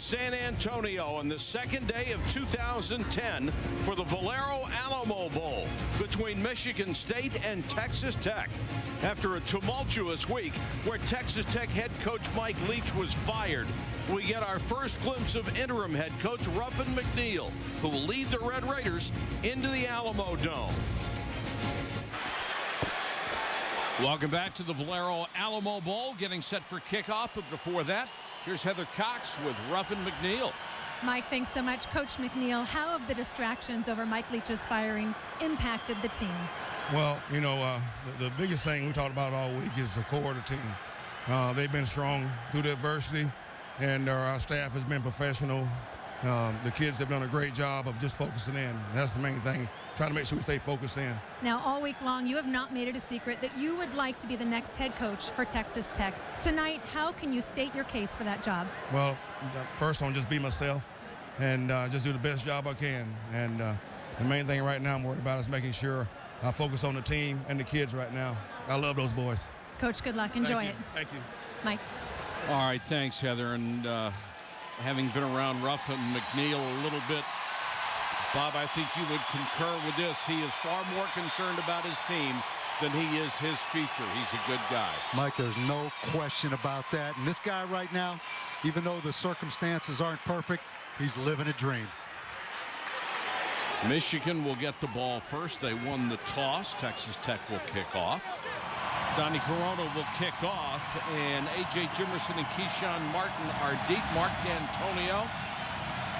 San Antonio on the second day of 2010 for the Valero Alamo Bowl between Michigan State and Texas Tech. After a tumultuous week where Texas Tech head coach Mike Leach was fired, we get our first glimpse of interim head coach Ruffin McNeil, who will lead the Red Raiders into the Alamo Dome. Welcome back to the Valero Alamo Bowl, getting set for kickoff. But before that, here's Heather Cox with Ruffin McNeil. Mike, thanks so much. Coach McNeil, how have the distractions over Mike Leach's firing impacted the team? Well, you know, the biggest thing we talked about all week is the core of the team. They've been strong through the adversity, and our staff has been professional. The kids have done a great job of just focusing in. That's the main thing, trying to make sure we stay focused in. Now, all week long, you have not made it a secret that you would like to be the next head coach for Texas Tech. Tonight, how can you state your case for that job? Well, first one, just be myself and just do the best job I can. And the main thing right now I'm worried about is making sure I focus on the team and the kids right now. I love those boys. Coach, good luck. Enjoy it. Thank you. Mike. All right, thanks, Heather. And having been around Ruffin McNeil a little bit, Bob, I think you would concur with this. He is far more concerned about his team than he is his future. He's a good guy. Mike, there's no question about that. And this guy right now, even though the circumstances aren't perfect, he's living a dream. Michigan will get the ball first. They won the toss. Texas Tech will kick off. Donnie Corona will kick off, and A.J. Jimerson and Keyshawn Martin are deep. Mark D'Antonio,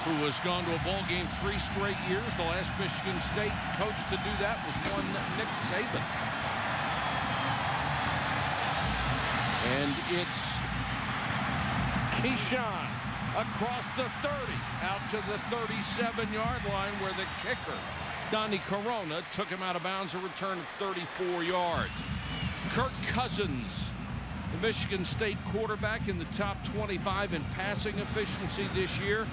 who has gone to a bowl game 3 straight years. The last Michigan State coach to do that was one Nick Saban. And it's Keyshawn across the 30, out to the 37-yard line where the kicker, Donnie Corona, took him out of bounds, a return of 34 yards. Kirk Cousins, the Michigan State quarterback, in the top 25 in passing efficiency this year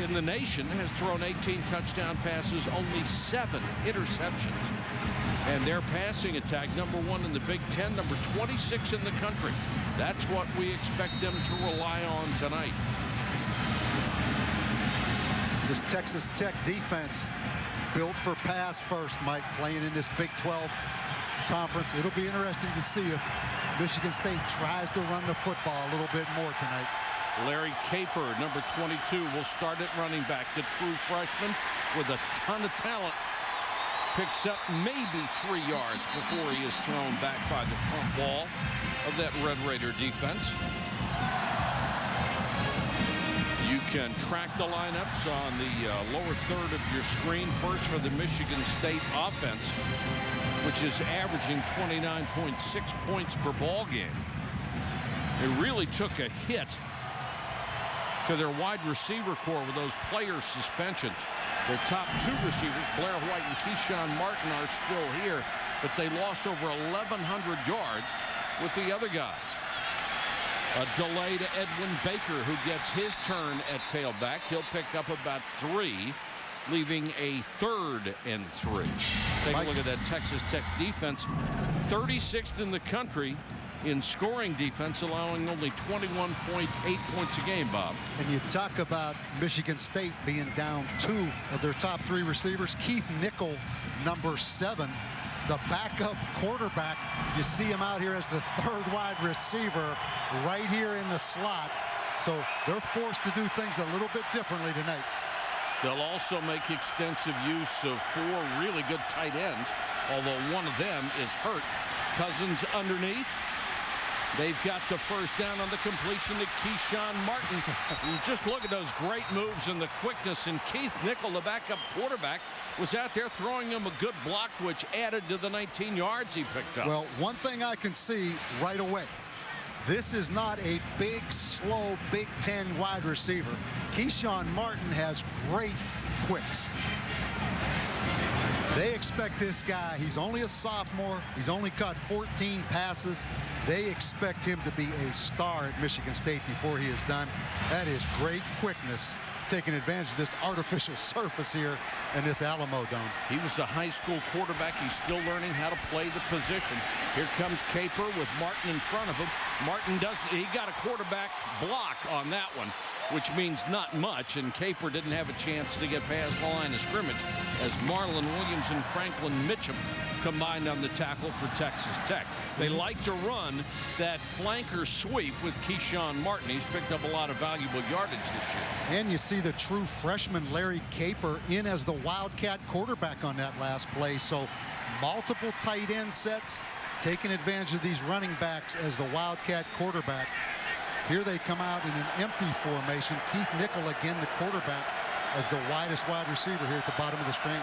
in the nation, has thrown 18 touchdown passes, only 7 interceptions. And their passing attack, #1 in the Big Ten, number 26 in the country. That's what we expect them to rely on tonight. This Texas Tech defense built for pass first, Mike, playing in this Big 12 conference. It'll be interesting to see if Michigan State tries to run the football a little bit more tonight. Larry Caper, number 22, will start at running back. The true freshman with a ton of talent picks up maybe 3 yards before he is thrown back by the front wall of that Red Raider defense. You can track the lineups on the lower third of your screen. First for the Michigan State offense, which is averaging 29.6 points per ball game. It really took a hit to their wide receiver core with those player suspensions. Their top 2 receivers, Blair White and Keyshawn Martin, are still here, but they lost over 1,100 yards with the other guys. A delay to Edwin Baker, who gets his turn at tailback. He'll pick up about 3, leaving a 3rd and 3. Take a look at that Texas Tech defense. 36th in the country in scoring defense, allowing only 21.8 points a game, Bob. And you talk about Michigan State being down 2 of their top 3 receivers. Keith Nickel, number 7, the backup quarterback. You see him out here as the 3rd wide receiver right here in the slot. So they're forced to do things a little bit differently tonight. They'll also make extensive use of 4 really good tight ends, although one of them is hurt. Cousins underneath. They've got the first down on the completion to Keyshawn Martin. Just look at those great moves and the quickness. And Keith Nickel, the backup quarterback, was out there throwing him a good block, which added to the 19 yards he picked up. Well, one thing I can see right away, this is not a big, slow Big Ten wide receiver. Keyshawn Martin has great quicks. They expect this guy, he's only a sophomore, he's only caught 14 passes. They expect him to be a star at Michigan State before he is done. That is great quickness, taking advantage of this artificial surface here in this Alamo Dome. He was a high school quarterback. He's still learning how to play the position. Here comes Caper with Martin in front of him. Martin he got a quarterback block on that one. which means not much, and Caper didn't have a chance to get past the line of scrimmage as Marlon Williams and Franklin Mitchum combined on the tackle for Texas Tech. They like to run that flanker sweep with Keyshawn Martin. He's picked up a lot of valuable yardage this year. And you see the true freshman Larry Caper in as the Wildcat quarterback on that last play. So multiple tight end sets, taking advantage of these running backs as the Wildcat quarterback. Here they come out in an empty formation. Keith Nickel again the quarterback as the widest wide receiver here at the bottom of the screen.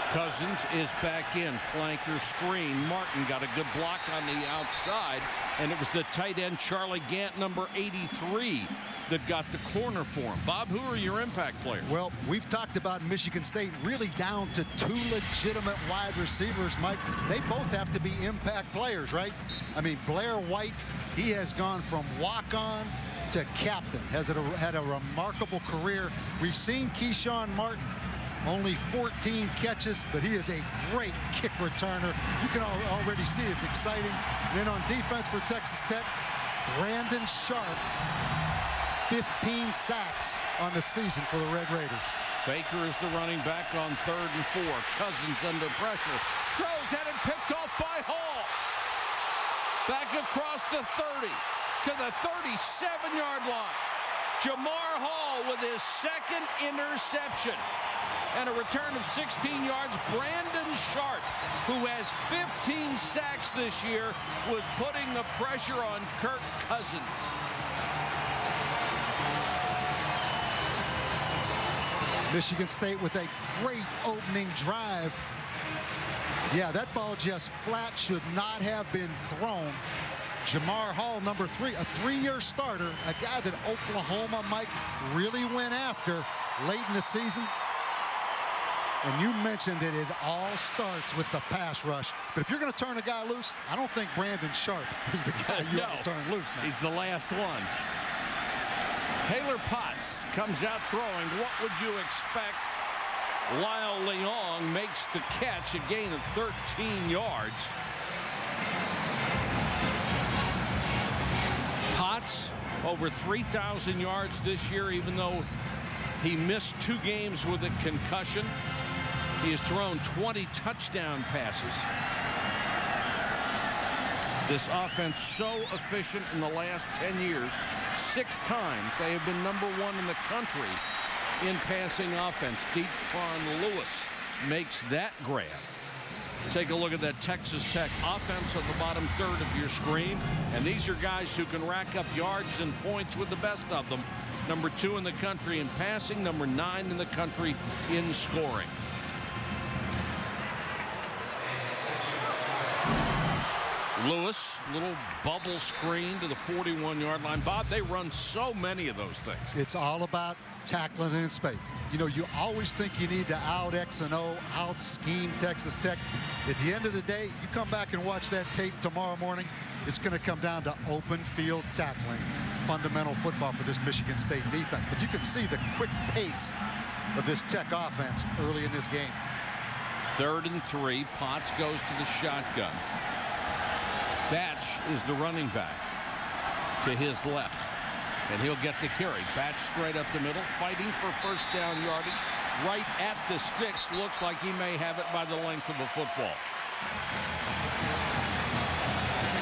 Cousins is back in, flanker screen. Martin got a good block on the outside, and it was the tight end Charlie Gant, number 83, that got the corner for him. Bob, who are your impact players? Well, we've talked about Michigan State really down to 2 legitimate wide receivers, Mike. They both have to be impact players, right? I mean, Blair White, he has gone from walk-on to captain, has had a remarkable career. We've seen Keyshawn Martin, only 14 catches, but he is a great kick returner. You can already see it's exciting. And then on defense for Texas Tech, Brandon Sharp, 15 sacks on the season for the Red Raiders. Baker is the running back on 3rd and 4. Cousins under pressure. Throws headed, picked off by Hall. Back across the 30 to the 37-yard line. Jamar Hall with his 2nd interception. And a return of 16 yards. Brandon Sharp, who has 15 sacks this year, was putting the pressure on Kirk Cousins. Michigan State with a great opening drive. Yeah, that ball just flat, should not have been thrown. Jamar Hall, number 3, a 3-year starter, a guy that Oklahoma, Mike, really went after late in the season. And you mentioned that it all starts with the pass rush. But if you're going to turn a guy loose, I don't think Brandon Sharp is the guy you want to turn loose now. He's the last one. Taylor Potts comes out throwing. What would you expect? Lyle Leong makes the catch, a gain of 13 yards. Potts over 3,000 yards this year, even though he missed 2 games with a concussion. He has thrown 20 touchdown passes. This offense so efficient in the last 10 years. 6 times they have been number 1 in the country in passing offense. Deetron Lewis makes that grab. Take a look at that Texas Tech offense at the bottom 3rd of your screen. And these are guys who can rack up yards and points with the best of them. Number 2 in the country in passing, number 9 in the country in scoring. Lewis, little bubble screen to the 41-yard line. Bob, they run so many of those things. It's all about tackling in space. You know, you always think you need to out X and O, out scheme Texas Tech. At the end of the day, you come back and watch that tape tomorrow morning, it's going to come down to open field tackling. Fundamental football for this Michigan State defense. But you can see the quick pace of this Tech offense early in this game. 3rd and 3. Potts goes to the shotgun. Batch is the running back to his left, and he'll get the carry. Batch straight up the middle, fighting for first down yardage. Right at the sticks. Looks like he may have it by the length of a football.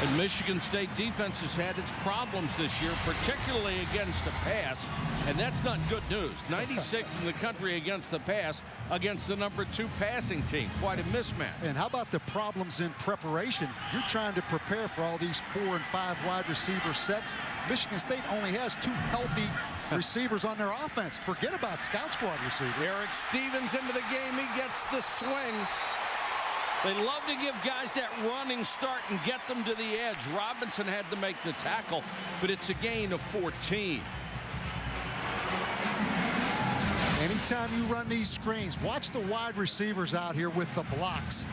And Michigan State defense has had its problems this year, particularly against the pass, and that's not good news. 96th in the country against the pass against the number 2 passing team. Quite a mismatch. And how about the problems in preparation? You're trying to prepare for all these 4 and 5 wide receiver sets. Michigan State only has 2 healthy receivers on their offense. Forget about scout squad receivers. Eric Stevens into the game. He gets the swing. They love to give guys that running start and get them to the edge. Robinson had to make the tackle, but it's a gain of 14. Anytime you run these screens, watch the wide receivers out here with the blocks.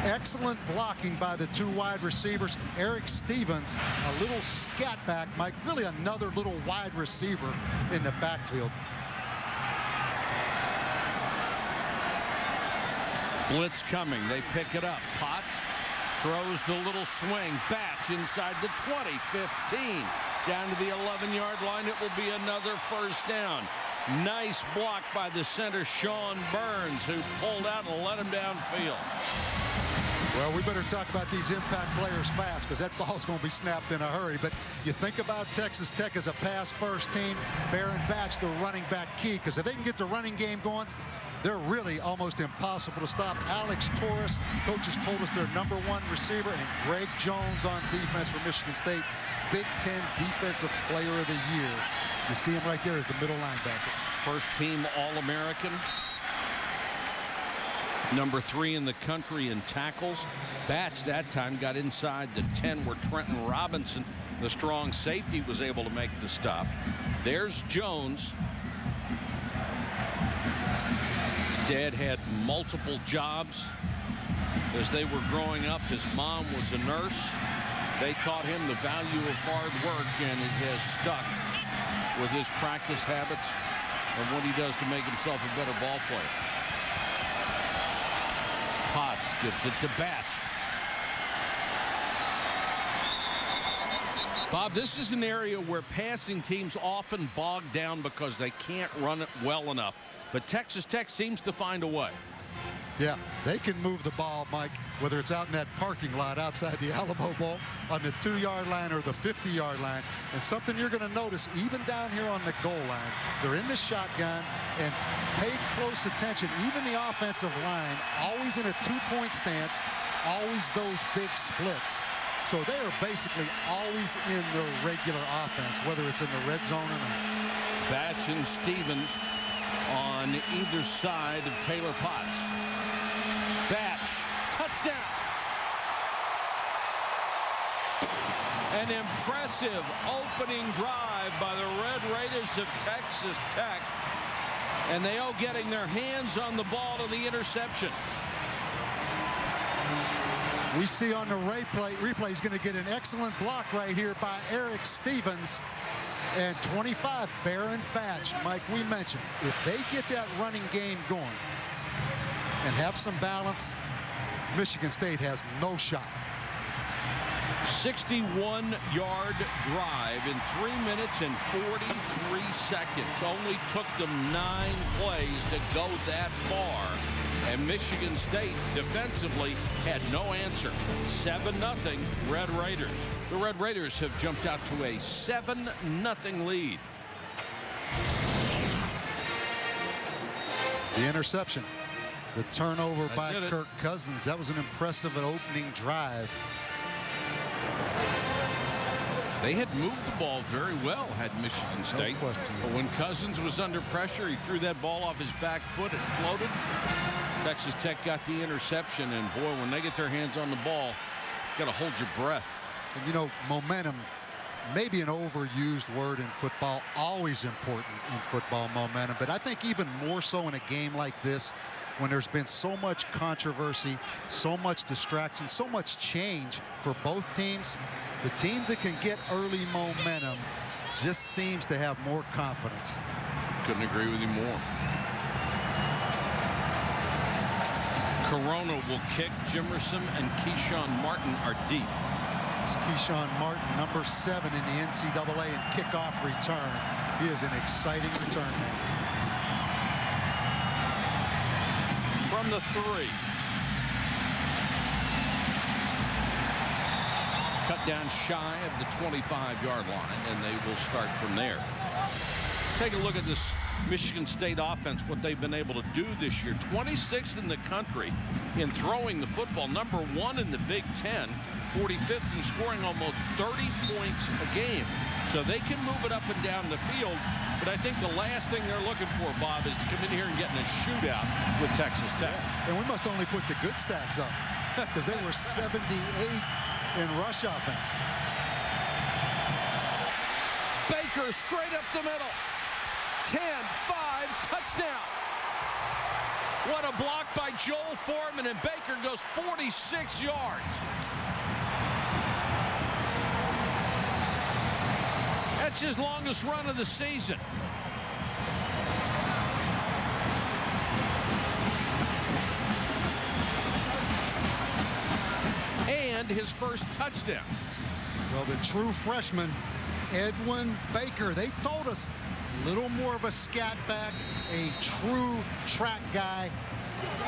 Excellent blocking by the 2 wide receivers. Eric Stevens, a little scat back, Mike, really another little wide receiver in the backfield. Blitz coming. They pick it up. Potts throws the little swing. Batch inside the 20, 15. down to the 11-yard line. It will be another first down. Nice block by the center, Sean Burns, who pulled out and let him downfield. Well, we better talk about these impact players fast, because that ball's going to be snapped in a hurry. But you think about Texas Tech as a pass-first team. Baron Batch, the running back, key, because if they can get the running game going, they're really almost impossible to stop. Alex Torres, coaches told us their #1 receiver, and Greg Jones on defense for Michigan State. Big Ten Defensive Player of the Year. You see him right there as the middle linebacker. First team All-American. #3 in the country in tackles. Batch that time got inside the 10, where Trenton Robinson, the strong safety, was able to make the stop. There's Jones. Dad had multiple jobs as they were growing up. His mom was a nurse. They taught him the value of hard work, and it has stuck with his practice habits and what he does to make himself a better ball player. Potts gives it to Batch. Bob, this is an area where passing teams often bog down because they can't run it well enough. But Texas Tech seems to find a way. Yeah, they can move the ball, Mike, whether it's out in that parking lot outside the Alamo Bowl, on the 2-yard line or the 50-yard line. And something you're going to notice, even down here on the goal line, they're in the shotgun, and pay close attention. Even the offensive line, always in a 2-point stance, always those big splits. So they are basically always in their regular offense, whether it's in the red zone or not. Batch and Stevens on either side of Taylor Potts. Batch, touchdown. An impressive opening drive by the Red Raiders of Texas Tech. And they all getting their hands on the ball to the interception. We see on the replay he's going to get an excellent block right here by Eric Stevens. And 25, Baron Batch. Mike, we mentioned, if they get that running game going and have some balance, Michigan State has no shot. 61-yard drive in 3 minutes and 43 seconds. Only took them 9 plays to go that far. And Michigan State defensively had no answer. 7-0 Red Raiders. The Red Raiders have jumped out to a 7-0 lead. The interception. The turnover by Kirk Cousins. That was an impressive opening drive. They had moved the ball very well, had Michigan State. No question. But when Cousins was under pressure, he threw that ball off his back foot. It floated. Texas Tech got the interception, and boy, when they get their hands on the ball, got to hold your breath. And you know, momentum, maybe an overused word in football, always important in football, momentum. But I think even more so in a game like this, when there's been so much controversy, so much distraction, so much change for both teams, the team that can get early momentum just seems to have more confidence. Couldn't agree with you more. Corona will kick. Jimerson and Keyshawn Martin are deep. It's Keyshawn Martin, #7 in the NCAA in kickoff return. He is an exciting return man. From the 3. Cut down shy of the 25-yard line, and they will start from there. Take a look at this Michigan State offense, what they've been able to do this year. 26th in the country in throwing the football, #1 in the Big Ten, 45th in scoring almost 30 points a game. So they can move it up and down the field. But I think the last thing they're looking for, Bob, is to come in here and get in a shootout with Texas Tech. And we must only put the good stats up, because they were 78 in rush offense. Baker straight up the middle. 10-5 touchdown. What a block by Joel Foreman, and Baker goes 46 yards. That's his longest run of the season. And his first touchdown. Well, the true freshman Edwin Baker. They told us a little more of a scat back, a true track guy.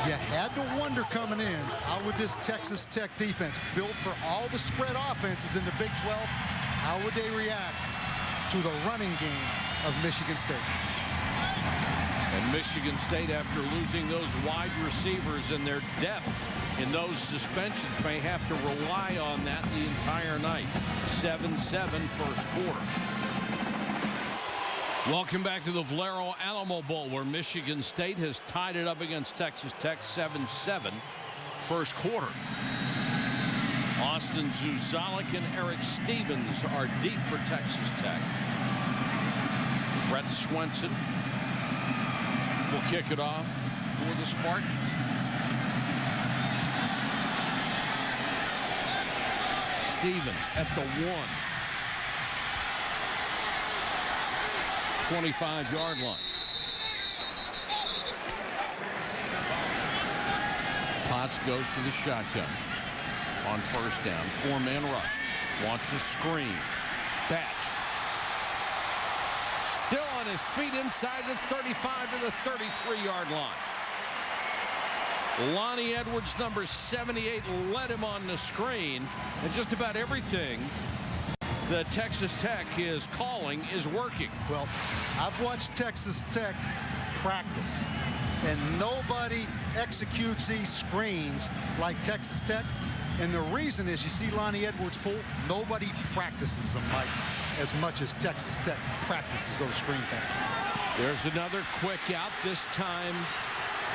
You had to wonder coming in, how would this Texas Tech defense, built for all the spread offenses in the Big 12, how would they react to the running game of Michigan State? And Michigan State, after losing those wide receivers and their depth in those suspensions, may have to rely on that the entire night. 7-7 first quarter. Welcome back to the Valero Alamo Bowl, where Michigan State has tied it up against Texas Tech 7-7 first quarter. Austin Zuzalik and Eric Stevens are deep for Texas Tech. Brett Swenson will kick it off for the Spartans. Stevens at the 25-yard line. Potts goes to the shotgun on first down. Four-man rush. Wants a screen. Batch. Still on his feet inside the 35 to the 33-yard line. Lonnie Edwards, number 78, led him on the screen. And just about everything that Texas Tech is calling is working. Well, I've watched Texas Tech practice, and nobody executes these screens like Texas Tech. And the reason is, you see Lonnie Edwards pull, nobody practices them as much as Texas Tech practices those screen passes. There's another quick out, this time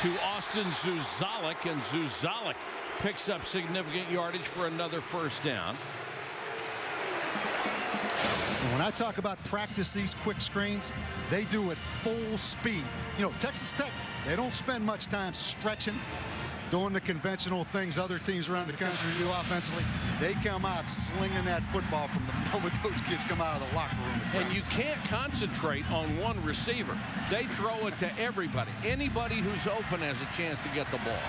to Austin Zuzalik, and Zuzalik picks up significant yardage for another first down. And when I talk about practice these quick screens, they do it full speed. You know, Texas Tech, they don't spend much time stretching, doing the conventional things other teams around the country do offensively. They come out slinging that football from the moment those kids come out of the locker room. And you can't concentrate on one receiver. They throw it to everybody. Anybody who's open has a chance to get the ball.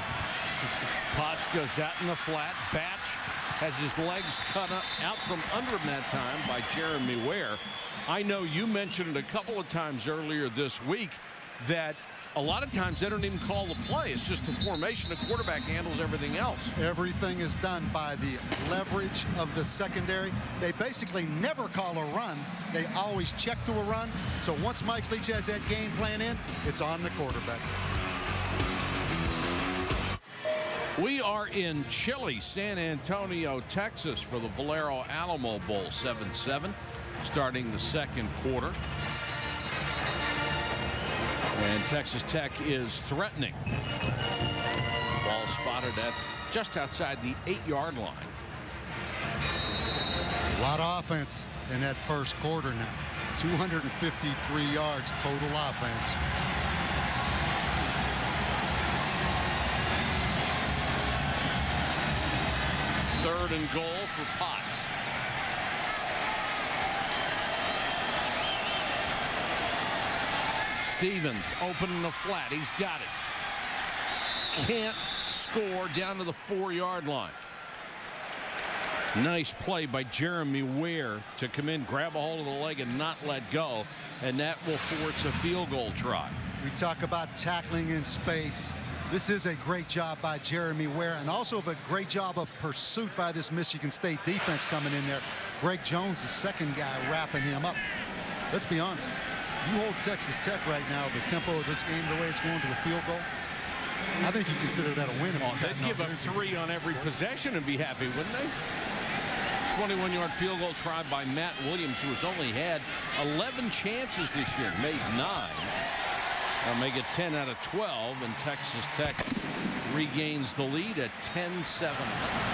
Potts goes out in the flat. Batch has his legs cut out from under him that time by Jeremy Ware. I know you mentioned it a couple of times earlier this week that a lot of times they don't even call the play. It's just a formation. The quarterback handles everything else. Everything is done by the leverage of the secondary. They basically never call a run. They always check to a run. So once Mike Leach has that game plan in, it's on the quarterback. We are in chilly San Antonio, Texas for the Valero Alamo Bowl. 7-7 starting the second quarter. And Texas Tech is threatening. Ball spotted at just outside the 8-yard line. A lot of offense in that first quarter now. 253 yards total offense. Third and goal for Potts. Stevens open in the flat. He's got it. Can't score down to the 4-yard line. Nice play by Jeremy Ware to come in, grab a hold of the leg, and not let go. And that will force a field goal try. We talk about tackling in space. This is a great job by Jeremy Ware, and also a great job of pursuit by this Michigan State defense coming in there. Greg Jones, the second guy, wrapping him up. Let's be honest. You hold Texas Tech right now, the tempo of this game, the way it's going to a field goal, I think you consider that a win. They'd give up 3 on every possession and be happy, wouldn't they? 21-yard field goal try by Matt Williams, who has only had 11 chances this year, made 9. They'll make it 10 out of 12, and Texas Tech regains the lead at 10-7.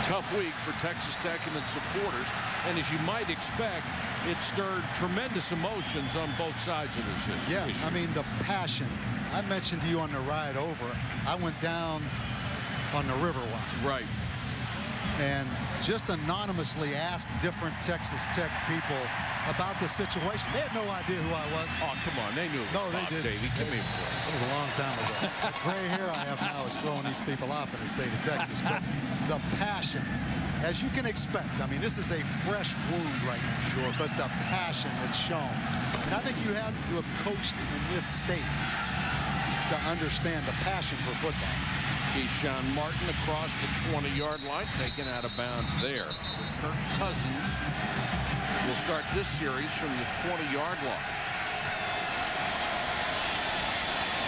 Tough week for Texas Tech and its supporters, and as you might expect, it stirred tremendous emotions on both sides of this issue. Yeah, I mean, the passion. I mentioned to you on the ride over, I went down on the Riverwalk. Right. And just anonymously asked different Texas Tech people about the situation. They had no idea who I was. Oh, come on. They knew. No, they didn't. Davey, give me a break. It was a long time ago. The gray hair I have now is throwing these people off in the state of Texas. But the passion, as you can expect, I mean, this is a fresh wound right now. Sure. But the passion that's shown. And I think you have to have coached in this state to understand the passion for football. Keyshawn Martin across the 20-yard line, taken out of bounds there. Kirk Cousins will start this series from the 20-yard line.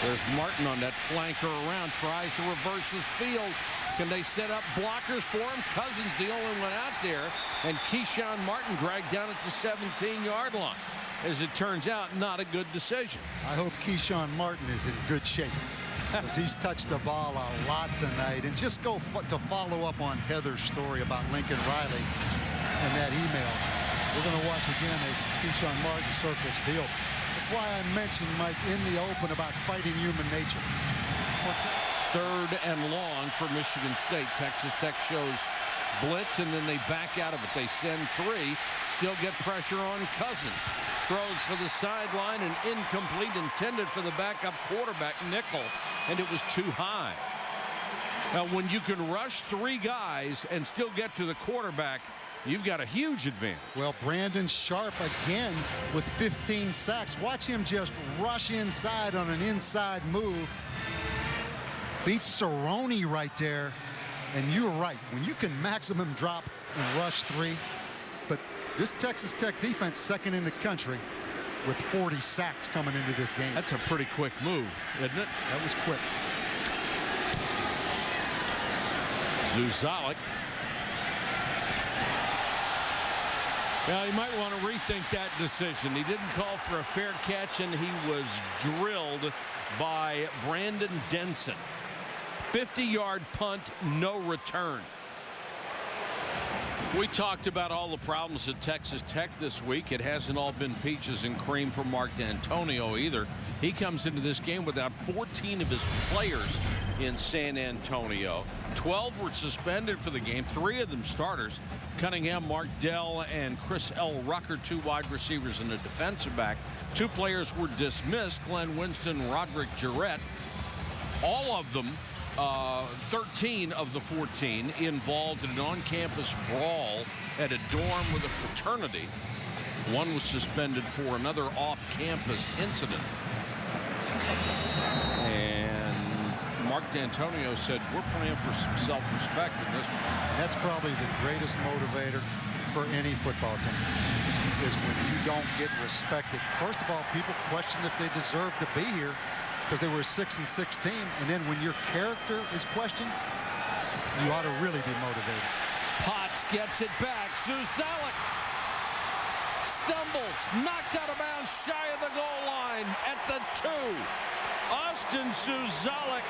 There's Martin on that flanker around, tries to reverse his field. Can they set up blockers for him? Cousins the only one out there, and Keyshawn Martin dragged down at the 17-yard line. As it turns out, not a good decision. I hope Keyshawn Martin is in good shape, because he's touched the ball a lot tonight. And just to follow up on Heather's story about Lincoln Riley and that email. We're going to watch again as Keyshawn Martin circles field. That's why I mentioned, Mike, in the open about fighting human nature. 3rd and long for Michigan State. Texas Tech shows blitz, and then they back out of it. They send 3, still get pressure on Cousins. Throws for the sideline and incomplete, intended for the backup quarterback, Nickel, and it was too high. Now, when you can rush 3 guys and still get to the quarterback, you've got a huge advantage. Well, Brandon Sharp again with 15 sacks. Watch him just rush inside on an inside move. Beats Cerrone right there. And you're right. When you can maximum drop and rush 3, but this Texas Tech defense, 2nd in the country with 40 sacks coming into this game. That's a pretty quick move, isn't it? That was quick. Zuzalik. Well, you might want to rethink that decision. He didn't call for a fair catch, and he was drilled by Brandon Denson. 50-yard punt, no return. We talked about all the problems at Texas Tech this week. It hasn't all been peaches and cream for Mark D'Antonio either. He comes into this game without 14 of his players in San Antonio. 12 were suspended for the game, 3 of them starters. Cunningham, Mark Dell, and Chris L. Rucker, 2 wide receivers and a defensive back. 2 players were dismissed, Glenn Winston, Roderick Jarrett. All of them, 13 of the 14, involved in an on-campus brawl at a dorm with a fraternity. 1 was suspended for another off-campus incident. And Mark D'Antonio said, we're playing for some self-respect in this one. That's probably the greatest motivator for any football team, is when you don't get respected. First of all, people question if they deserve to be here, because they were a 6-6 team, and then when your character is questioned, you ought to really be motivated. Potts gets it back. Zuzalik stumbles, knocked out of bounds shy of the goal line at the 2. Austin Zuzalik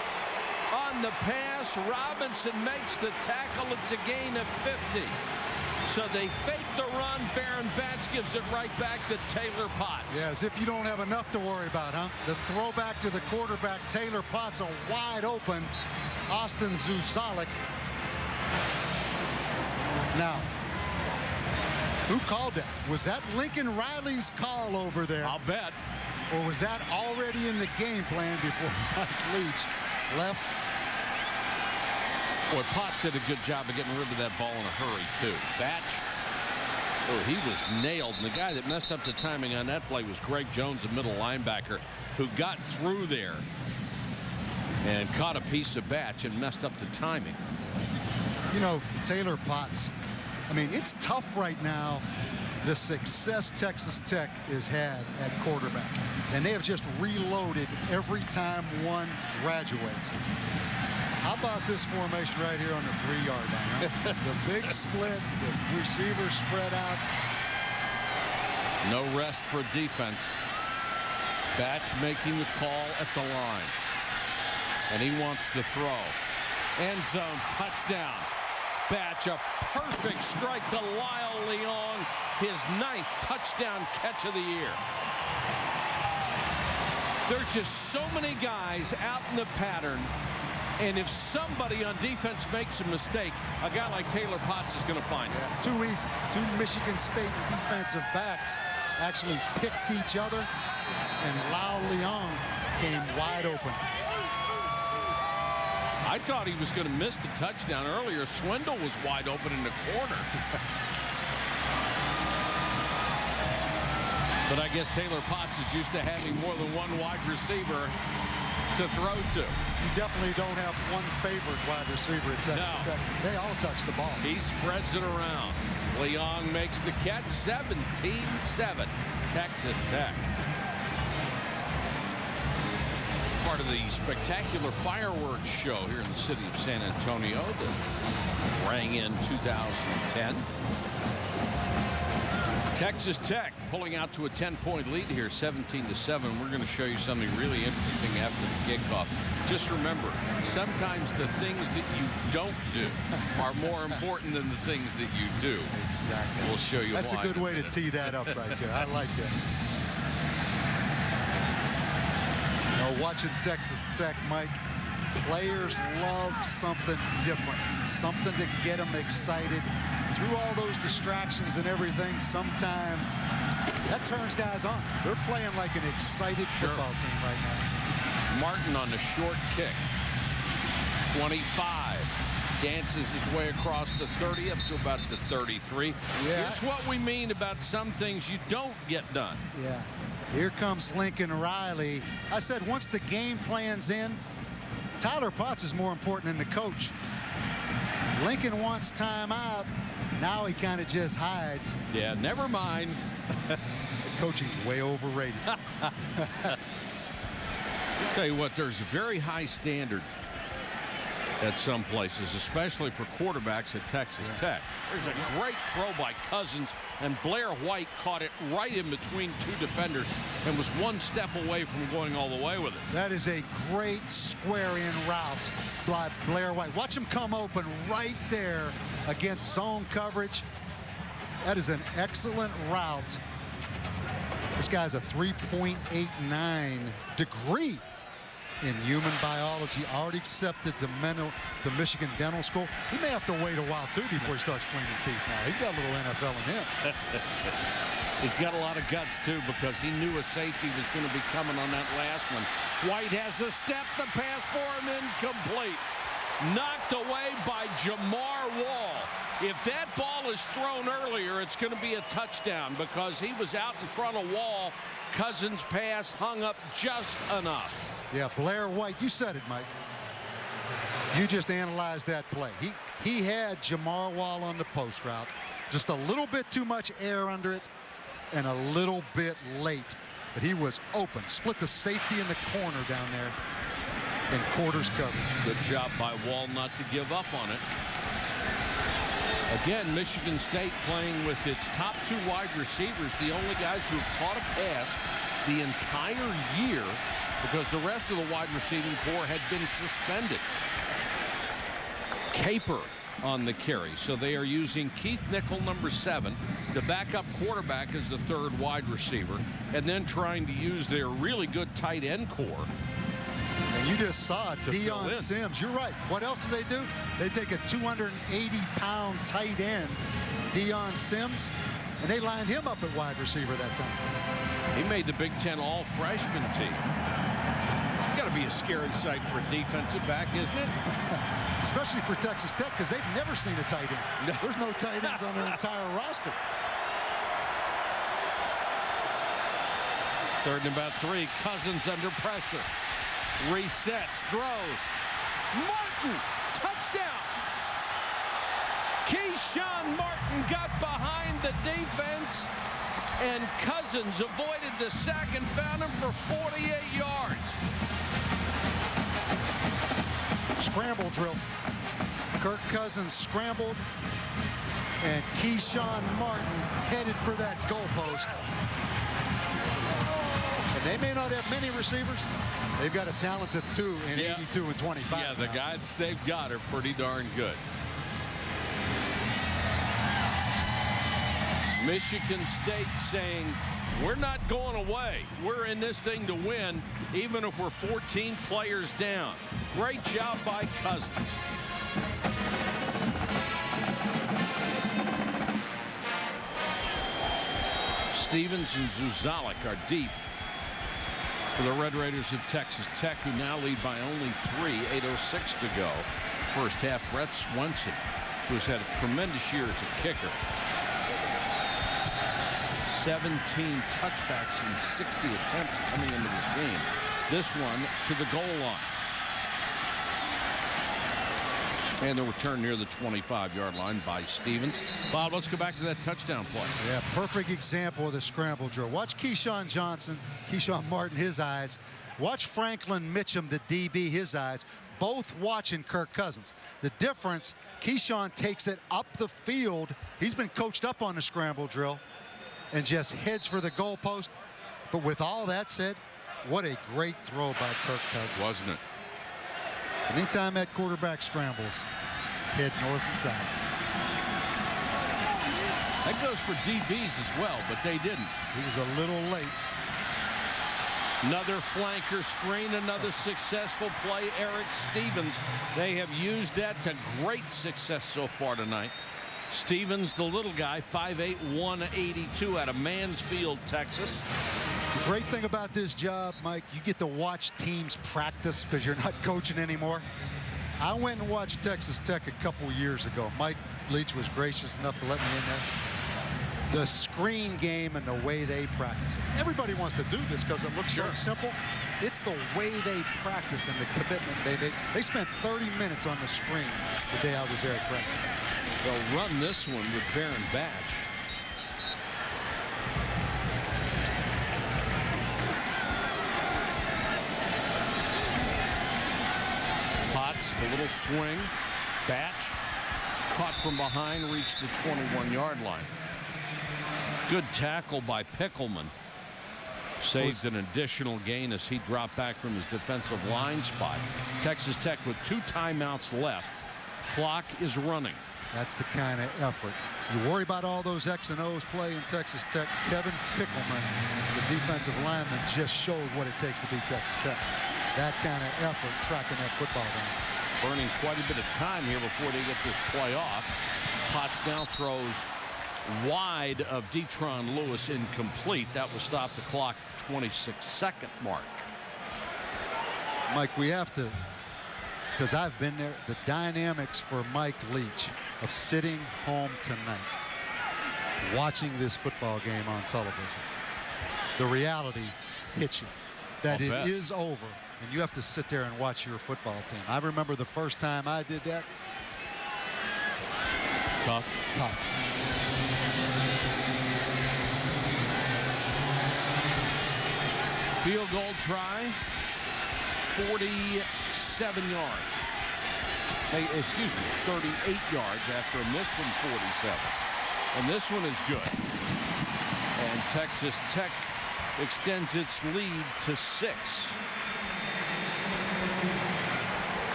on the pass. Robinson makes the tackle. It's a gain of 50. So they fake the run. Baron Batts gives it right back to Taylor Potts. Yeah, as if you don't have enough to worry about, huh? The throwback to the quarterback, Taylor Potts, a wide open Austin Zuzalik. Now, who called that? Was that Lincoln Riley's call over there? I'll bet. Or was that already in the game plan before Mike Leach left? Boy, Potts did a good job of getting rid of that ball in a hurry, too. Batch. Oh, he was nailed. And the guy that messed up the timing on that play was Greg Jones, a middle linebacker, who got through there and caught a piece of Batch and messed up the timing. You know, Taylor Potts, I mean, it's tough right now, the success Texas Tech has had at quarterback. And they have just reloaded every time one graduates. How about this formation right here on the 3-yard line? Huh? The big splits, the receivers spread out. No rest for defense. Batch making the call at the line. And he wants to throw. End zone touchdown. Batch, a perfect strike to Lyle Leong, his 9th touchdown catch of the year. There's just so many guys out in the pattern And if somebody on defense makes a mistake, a guy like Taylor Potts is going to find it. Too easy. Two Michigan State defensive backs actually picked each other, and Lau Leong came wide open. I thought he was going to miss the touchdown earlier. Swindle was wide open in the corner. But I guess Taylor Potts is used to having more than one wide receiver to throw to. You definitely don't have one favorite wide receiver at Texas Tech. They all touch the ball. He spreads it around. Leong makes the catch. 17-7, Texas Tech. Part of the spectacular fireworks show here in the city of San Antonio that rang in 2010. Texas Tech pulling out to a 10-point lead here, 17-7. We're going to show you something really interesting after the kickoff. Just remember, sometimes the things that you don't do are more important than the things that you do. Exactly. We'll show you That's why a good way to tee that up right there. I like that. Watching Texas Tech, Mike, players love something different, something to get them excited. Through all those distractions and everything, sometimes that turns guys on. They're playing like an excited football team right now. Martin on the short kick. 25. Dances his way across the 30 up to about the 33. Here's what we mean about some things you don't get done. Yeah. Here comes Lincoln Riley. I said once the game plan's in, Tyler Potts is more important than the coach. Lincoln wants timeout. Now he kind of just hides. Yeah, never mind. The coaching's way overrated. I'll tell you what, there's a very high standard at some places, especially for quarterbacks at Texas Tech. There's a great throw by Cousins, and Blair White caught it right in between two defenders and was one step away from going all the way with it. That is a great square-in route by Blair White. Watch him come open right there against zone coverage. That is an excellent route. This guy's a 3.89 degree in human biology, already accepted the Michigan Dental School. He may have to wait a while, too, before he starts cleaning teeth now. He's got a little NFL in him. He's got a lot of guts, too, because he knew a safety was going to be coming on that last one. White has a step. The pass for him incomplete. Knocked away by Jamar Wall. If that ball is thrown earlier, it's going to be a touchdown because he was out in front of Wall. Cousins' pass hung up just enough. Yeah, Blair White, you said it, Mike. You just analyzed that play. He had Jamar Wall on the post route. Just a little bit too much air under it and a little bit late. But he was open. Split the safety in the corner down there in quarters coverage. Good job by Wall not to give up on it. Again, Michigan State playing with its top two wide receivers, the only guys who have caught a pass the entire year, because the rest of the wide receiving corps had been suspended. Caper on the carry. So they are using Keith Nickel, number 7, the backup quarterback as the third wide receiver, and then trying to use their really good tight end corps. And you just saw it, Deion Sims. You're right. What else do? They take a 280-pound tight end, Deion Sims, and they lined him up at wide receiver that time. He made the Big Ten all-freshman team. It's got to be a scary sight for a defensive back, isn't it? Especially for Texas Tech, because they've never seen a tight end. No. There's no tight ends on their entire roster. 3rd and about 3. Cousins under pressure. Resets, throws. Martin, touchdown. Keyshawn Martin got behind the defense, and Cousins avoided the sack and found him for 48 yards. Scramble drill. Kirk Cousins scrambled, and Keyshawn Martin headed for that goalpost. And they may not have many receivers. They've got a talented 2 in 82 and 25. Yeah, the guys they've got are pretty darn good. Michigan State saying, we're not going away. We're in this thing to win, even if we're 14 players down. Great job by Cousins. Stevens and Zuzalik are deep for the Red Raiders of Texas Tech, who now lead by only 3, 8:06 to go. First half, Brett Swenson, who's had a tremendous year as a kicker. 17 touchbacks and 60 attempts coming into this game. This one to the goal line. And the return near the 25-yard line by Stevens. Bob, let's go back to that touchdown play. Yeah, perfect example of the scramble drill. Watch Keyshawn Martin, his eyes. Watch Franklin Mitchum, the DB, his eyes. Both watching Kirk Cousins. The difference, Keyshawn takes it up the field. He's been coached up on the scramble drill and just heads for the goalpost. But with all that said, what a great throw by Kirk Cousins. Wasn't it? Anytime that quarterback scrambles, head north and south. That goes for DBs as well, but they didn't. He was a little late. Another flanker screen, another successful play. Eric Stevens, they have used that to great success so far tonight. Stevens, the little guy, 5'8", 182 out of Mansfield, Texas. The great thing about this job, Mike, you get to watch teams practice because you're not coaching anymore. I went and watched Texas Tech a couple years ago. Mike Leach was gracious enough to let me in there. The screen game and the way they practice it. Everybody wants to do this because it looks so simple. It's the way they practice and the commitment they make. They spent 30 minutes on the screen the day I was there at practice. They'll run this one with Baron Batch. Potts, the little swing. Batch caught from behind, reached the 21-yard line. Good tackle by Pickelman. Saved an additional gain as he dropped back from his defensive line spot. Texas Tech with 2 timeouts left. Clock is running. That's the kind of effort. You worry about all those X and O's play in Texas Tech. Kevin Pickelman, the defensive lineman, just showed what it takes to beat Texas Tech. That kind of effort tracking that football down. Burning quite a bit of time here before they get this play off. Potts now throws wide of Detron Lewis, incomplete. That will stop the clock at the 26-second mark. Mike, we have to, because I've been there, the dynamics for Mike Leach of sitting home tonight, watching this football game on television. The reality hits you that it is over, and you have to sit there and watch your football team. I remember the first time I did that. Tough. Field goal try, 47 yards. Hey, excuse me, 38 yards after a miss from 47. And this one is good. And Texas Tech extends its lead to 6.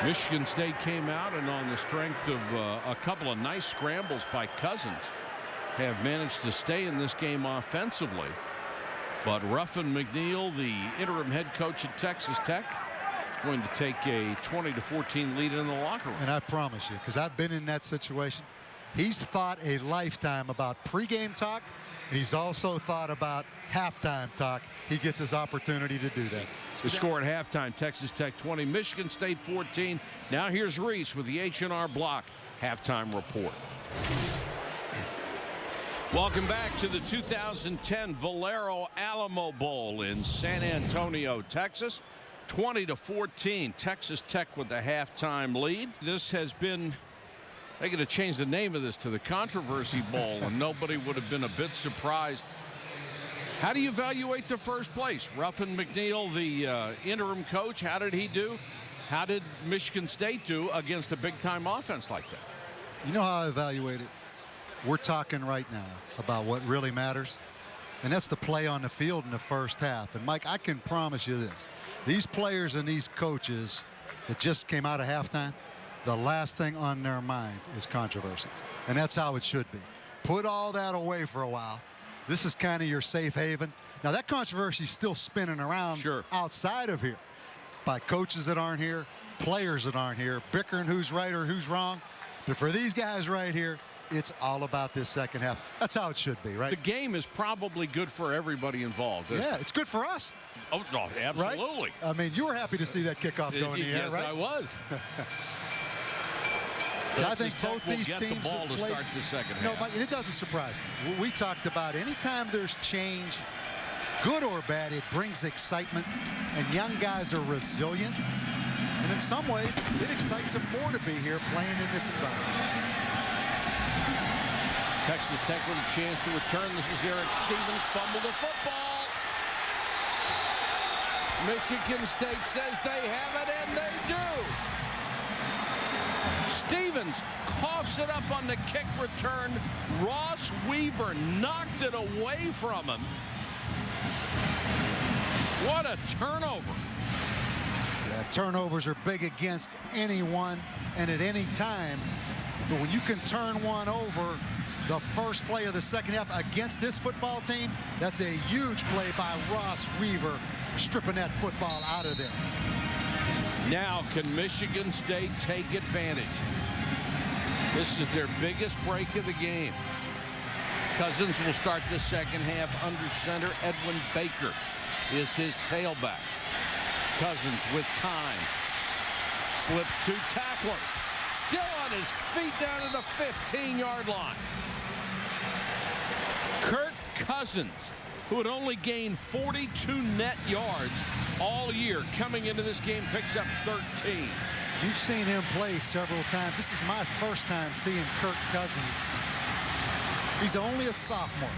Michigan State came out, and on the strength of a couple of nice scrambles by Cousins, have managed to stay in this game offensively. But Ruffin McNeil, the interim head coach at Texas Tech, is going to take a 20-14 lead in the locker room. And I promise you, because I've been in that situation, he's thought a lifetime about pregame talk, and he's also thought about halftime talk. He gets his opportunity to do that. The score at halftime, Texas Tech 20, Michigan State 14. Now here's Reese with the H&R Block halftime report. Welcome back to the 2010 Valero Alamo Bowl in San Antonio, Texas. 20-14, Texas Tech with the halftime lead. This has been, they're going to change the name of this to the Controversy Bowl, and nobody would have been a bit surprised. How do you evaluate the first place? Ruffin McNeil, the interim coach, how did he do? How did Michigan State do against a big-time offense like that? You know how I evaluate it? we're talking right now about what really matters, and that's the play on the field in the first half. And Mike, I can promise you this: these players and these coaches that just came out of halftime, the last thing on their mind is controversy, and that's how it should be. Put all that away for a while. This is kind of your safe haven. Now that controversy is still spinning around outside of here by coaches that aren't here, players that aren't here, bickering who's right or who's wrong. But for these guys right here, it's all about this second half. That's how it should be, right? The game is probably good for everybody involved. Yeah, it's good for us. Oh, no, absolutely. Right? I mean, you were happy to see that kickoff going in the air, right? Yes, I was. I think both these teams the ball to start the second half. No, but it doesn't surprise me. We talked about anytime there's change, good or bad, it brings excitement, and young guys are resilient. And in some ways, it excites them more to be here playing in this environment. Texas Tech with a chance to return. This is Eric Stevens, fumble the football. Michigan State says they have it, and they do. Stevens coughs it up on the kick return. Ross Weaver knocked it away from him. What a turnover. Yeah, turnovers are big against anyone and at any time. But when you can turn one over the first play of the second half against this football team, that's a huge play by Ross Weaver, stripping that football out of there. Now, can Michigan State take advantage? This is their biggest break of the game. Cousins will start the second half under center. Edwin Baker is his tailback. Cousins with time. Slips two tacklers. Still on his feet down to the 15-yard line. Kirk Cousins, who had only gained 42 net yards all year, coming into this game, picks up 13. You've seen him play several times. This is my first time seeing Kirk Cousins. He's only a sophomore.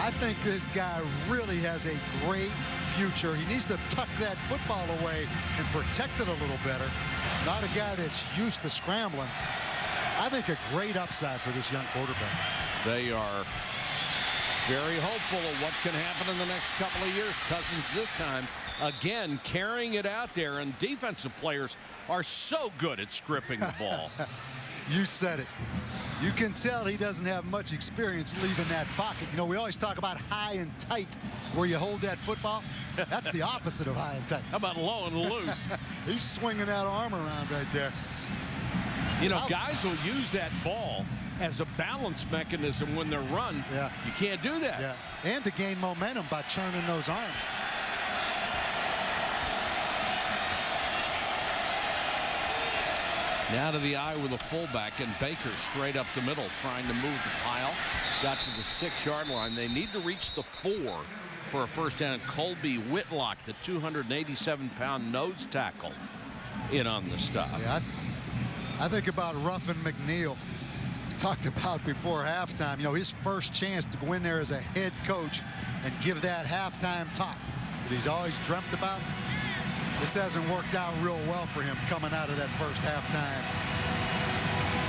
I think this guy really has a great future. He needs to tuck that football away and protect it a little better. Not a guy that's used to scrambling. I think a great upside for this young quarterback. They are very hopeful of what can happen in the next couple of years. Cousins this time, again, carrying it out there, and defensive players are so good at stripping the ball. You said it. You can tell he doesn't have much experience leaving that pocket. You know, we always talk about high and tight, where you hold that football. That's the opposite of high and tight. How about low and loose? He's swinging that arm around right there. You know, guys will use that ball as a balance mechanism when they're run. Yeah. You can't do that. Yeah. And to gain momentum by churning those arms. Now to the eye with a fullback, and Baker straight up the middle trying to move the pile. Got to the 6-yard line. They need to reach the 4 for a first down. Colby Whitlock, the 287-pound nose tackle, in on the stop. Yeah, I think about Ruffin McNeil. Talked about before halftime, you know, his first chance to go in there as a head coach and give that halftime talk that he's always dreamt about. This hasn't worked out real well for him coming out of that first halftime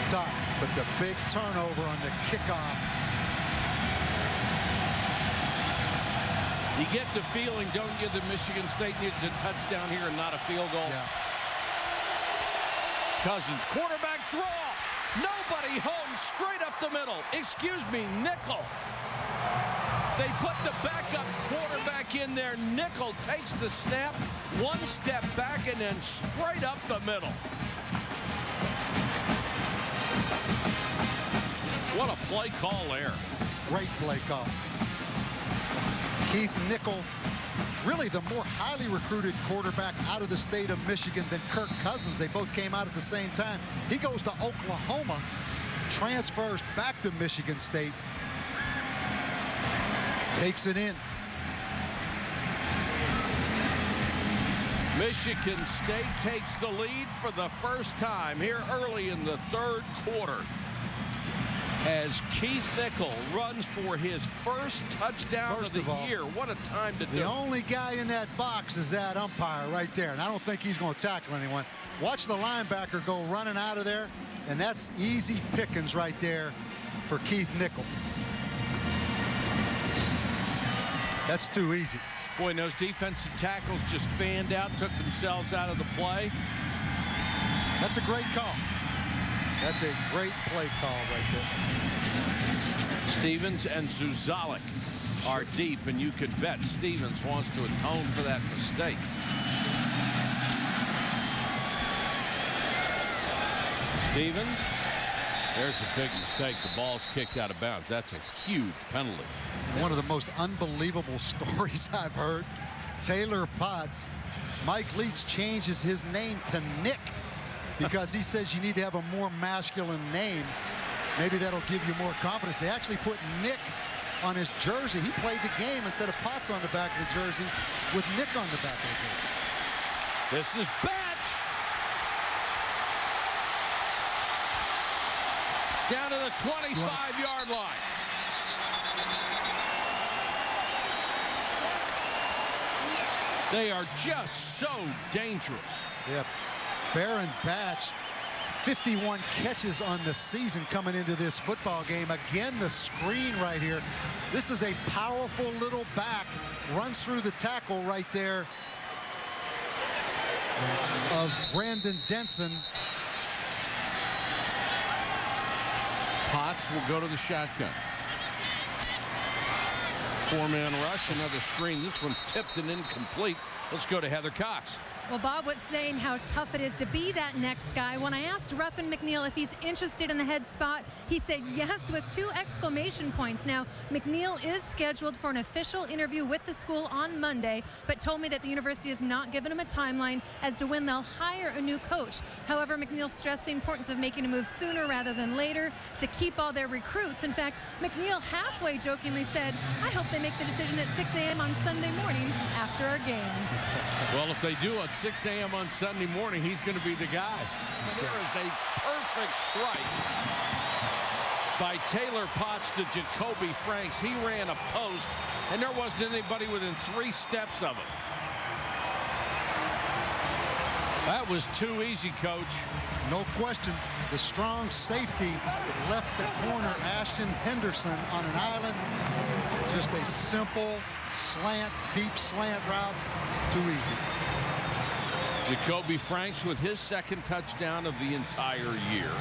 talk. But the big turnover on the kickoff. You get the feeling, don't you, that Michigan State needs a touchdown here and not a field goal? Yeah. Cousins, quarterback draw. Nobody home, straight up the middle. Excuse me, nickel. They put the backup quarterback in there. Nickel takes the snap, one step back, and then straight up the middle. What a play call there. Great play call. Keith Nickel, really the more highly recruited quarterback out of the state of Michigan than Kirk Cousins. They both came out at the same time. He goes to Oklahoma, transfers back to Michigan State, takes it in. Michigan State takes the lead for the first time here early in the third quarter, as Keith Nickel runs for his first touchdown of the year. What a time to do it. The only guy in that box is that umpire right there, and I don't think he's going to tackle anyone. Watch the linebacker go running out of there, and that's easy pickings right there for Keith Nickel. That's too easy. Boy, and those defensive tackles just fanned out, took themselves out of the play. That's a great call. That's a great play call right there. Stevens and Zuzalik are deep, and you could bet Stevens wants to atone for that mistake. Stevens, there's a big mistake. The ball's kicked out of bounds. That's a huge penalty. One of the most unbelievable stories I've heard. Taylor Potts, Mike Leach changes his name to Nick because he says you need to have a more masculine name. Maybe that'll give you more confidence. They actually put Nick on his jersey. He played the game instead of Potts on the back of the jersey with Nick on the back of the jersey. This is Batch. Down to the 25-yard line. They are just so dangerous. Yep. Baron Batch, 51 catches on the season coming into this football game. Again, the screen right here. This is a powerful little back. Runs through the tackle right there of Brandon Denson. Potts will go to the shotgun. Four-man rush, another screen. This one tipped and incomplete. Let's go to Heather Cox. Well, Bob was saying how tough it is to be that next guy. When I asked Ruffin McNeil if he's interested in the head spot, he said yes with 2 exclamation points. Now, McNeil is scheduled for an official interview with the school on Monday, but told me that the university has not given him a timeline as to when they'll hire a new coach. However, McNeil stressed the importance of making a move sooner rather than later to keep all their recruits. In fact, McNeil halfway jokingly said, I hope they make the decision at 6 a.m. on Sunday morning after our game. Well, if they do at 6 a.m. on Sunday morning, he's going to be the guy. There is a perfect strike by Taylor Potts to Jacoby Franks. He ran a post, and there wasn't anybody within 3 steps of it. That was too easy, Coach. No question. The strong safety left the corner, Ashton Henderson, on an island. Just a simple slant, deep slant route. Too easy. Jacoby Franks with his 2nd touchdown of the entire year.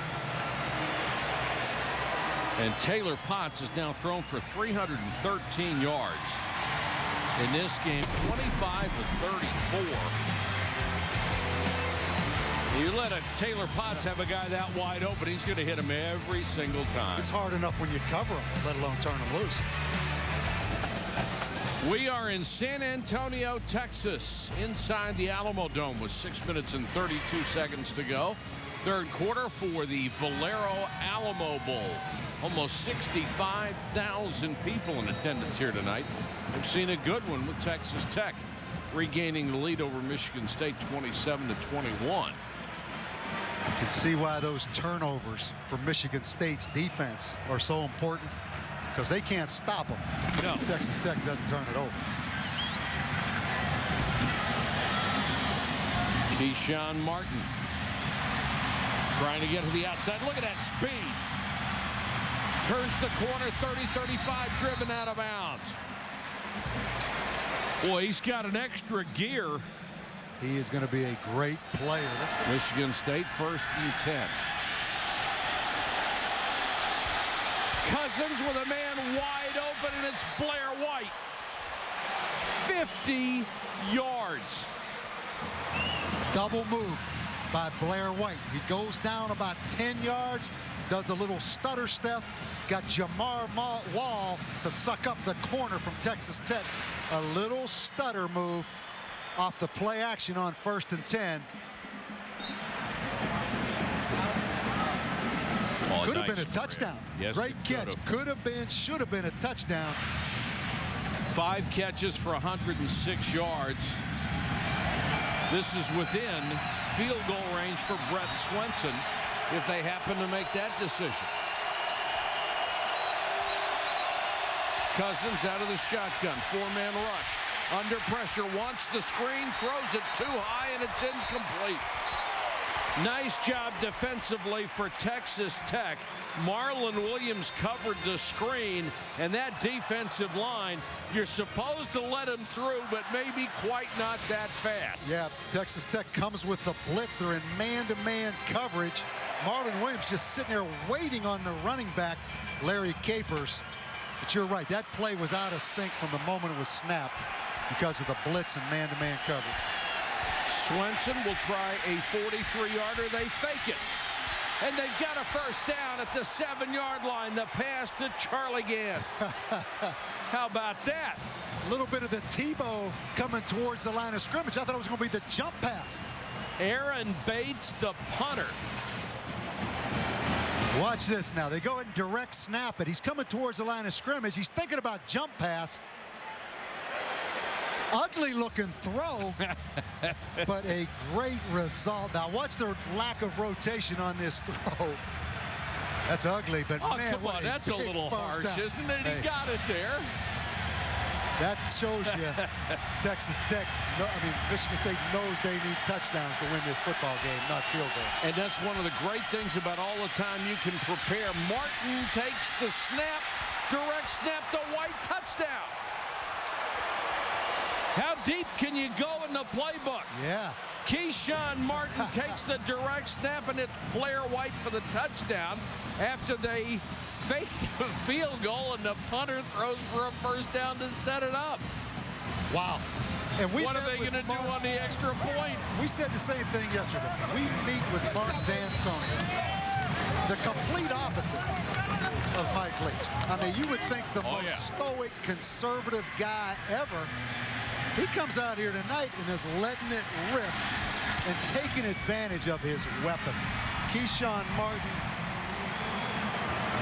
And Taylor Potts is now thrown for 313 yards in this game, 25 of 34. You let a Taylor Potts have a guy that wide open, he's going to hit him every single time. It's hard enough when you cover him, let alone turn him loose. We are in San Antonio, Texas, inside the Alamo Dome with 6 minutes and 32 seconds to go. 3rd quarter for the Valero Alamo Bowl. Almost 65,000 people in attendance here tonight. We've seen a good one with Texas Tech regaining the lead over Michigan State 27-21. You can see why those turnovers for Michigan State's defense are so important, because they can't stop them. No. If Texas Tech doesn't turn it over. Keyshawn Martin trying to get to the outside. Look at that speed. Turns the corner, 30-35, driven out of bounds. Boy, he's got an extra gear. He is going to be a great player. Michigan State 1st and 10. Cousins with a man wide open, and it's Blair White. 50 yards. Double move by Blair White. He goes down about 10 yards, does a little stutter step, got Jamar Wall to suck up the corner from Texas Tech. A little stutter move off the play action on 1st and 10. Could have been a touchdown. Yes, great catch. Could have been, should have been a touchdown. 5 catches for 106 yards. This is within field goal range for Brett Swenson if they happen to make that decision. Cousins out of the shotgun, 4-man rush. Under pressure, wants the screen, throws it too high, and it's incomplete. Nice job defensively for Texas Tech. Marlon Williams covered the screen, and that defensive line, you're supposed to let him through, but maybe quite not that fast. Yeah, Texas Tech comes with the blitz. They're in man-to-man coverage. Marlon Williams just sitting there waiting on the running back, Larry Capers. But you're right, that play was out of sync from the moment it was snapped because of the blitz and man-to-man coverage. Swenson will try a 43-yarder. They fake it. And they've got a first down at the 7-yard line. The pass to Charlie Gann. How about that? A little bit of the Tebow coming towards the line of scrimmage. I thought it was going to be the jump pass. Aaron Bates, the punter. Watch this now. They go ahead and direct snap it. He's coming towards the line of scrimmage. He's thinking about jump pass. Ugly looking throw, but a great result. Now watch the lack of rotation on this throw. That's ugly, but oh, man, come on, that's a little harsh, down. Isn't it? Hey, he got it there. That shows you Texas Tech, Michigan State knows they need touchdowns to win this football game, not field goals. And that's one of the great things about all the time you can prepare. Martin takes the snap, direct snap to White, touchdown. How deep can you go in the playbook? Yeah. Keyshawn Martin takes the direct snap, and it's Blair White for the touchdown after they faked the field goal, and the punter throws for a first down to set it up. Wow. And what are they going to do on the extra point? We said the same thing yesterday. We meet with Mark D'Antoni, the complete opposite of Mike Leach. I mean, you would think the most stoic, conservative guy ever. He comes out here tonight and is letting it rip and taking advantage of his weapons. Keyshawn Martin,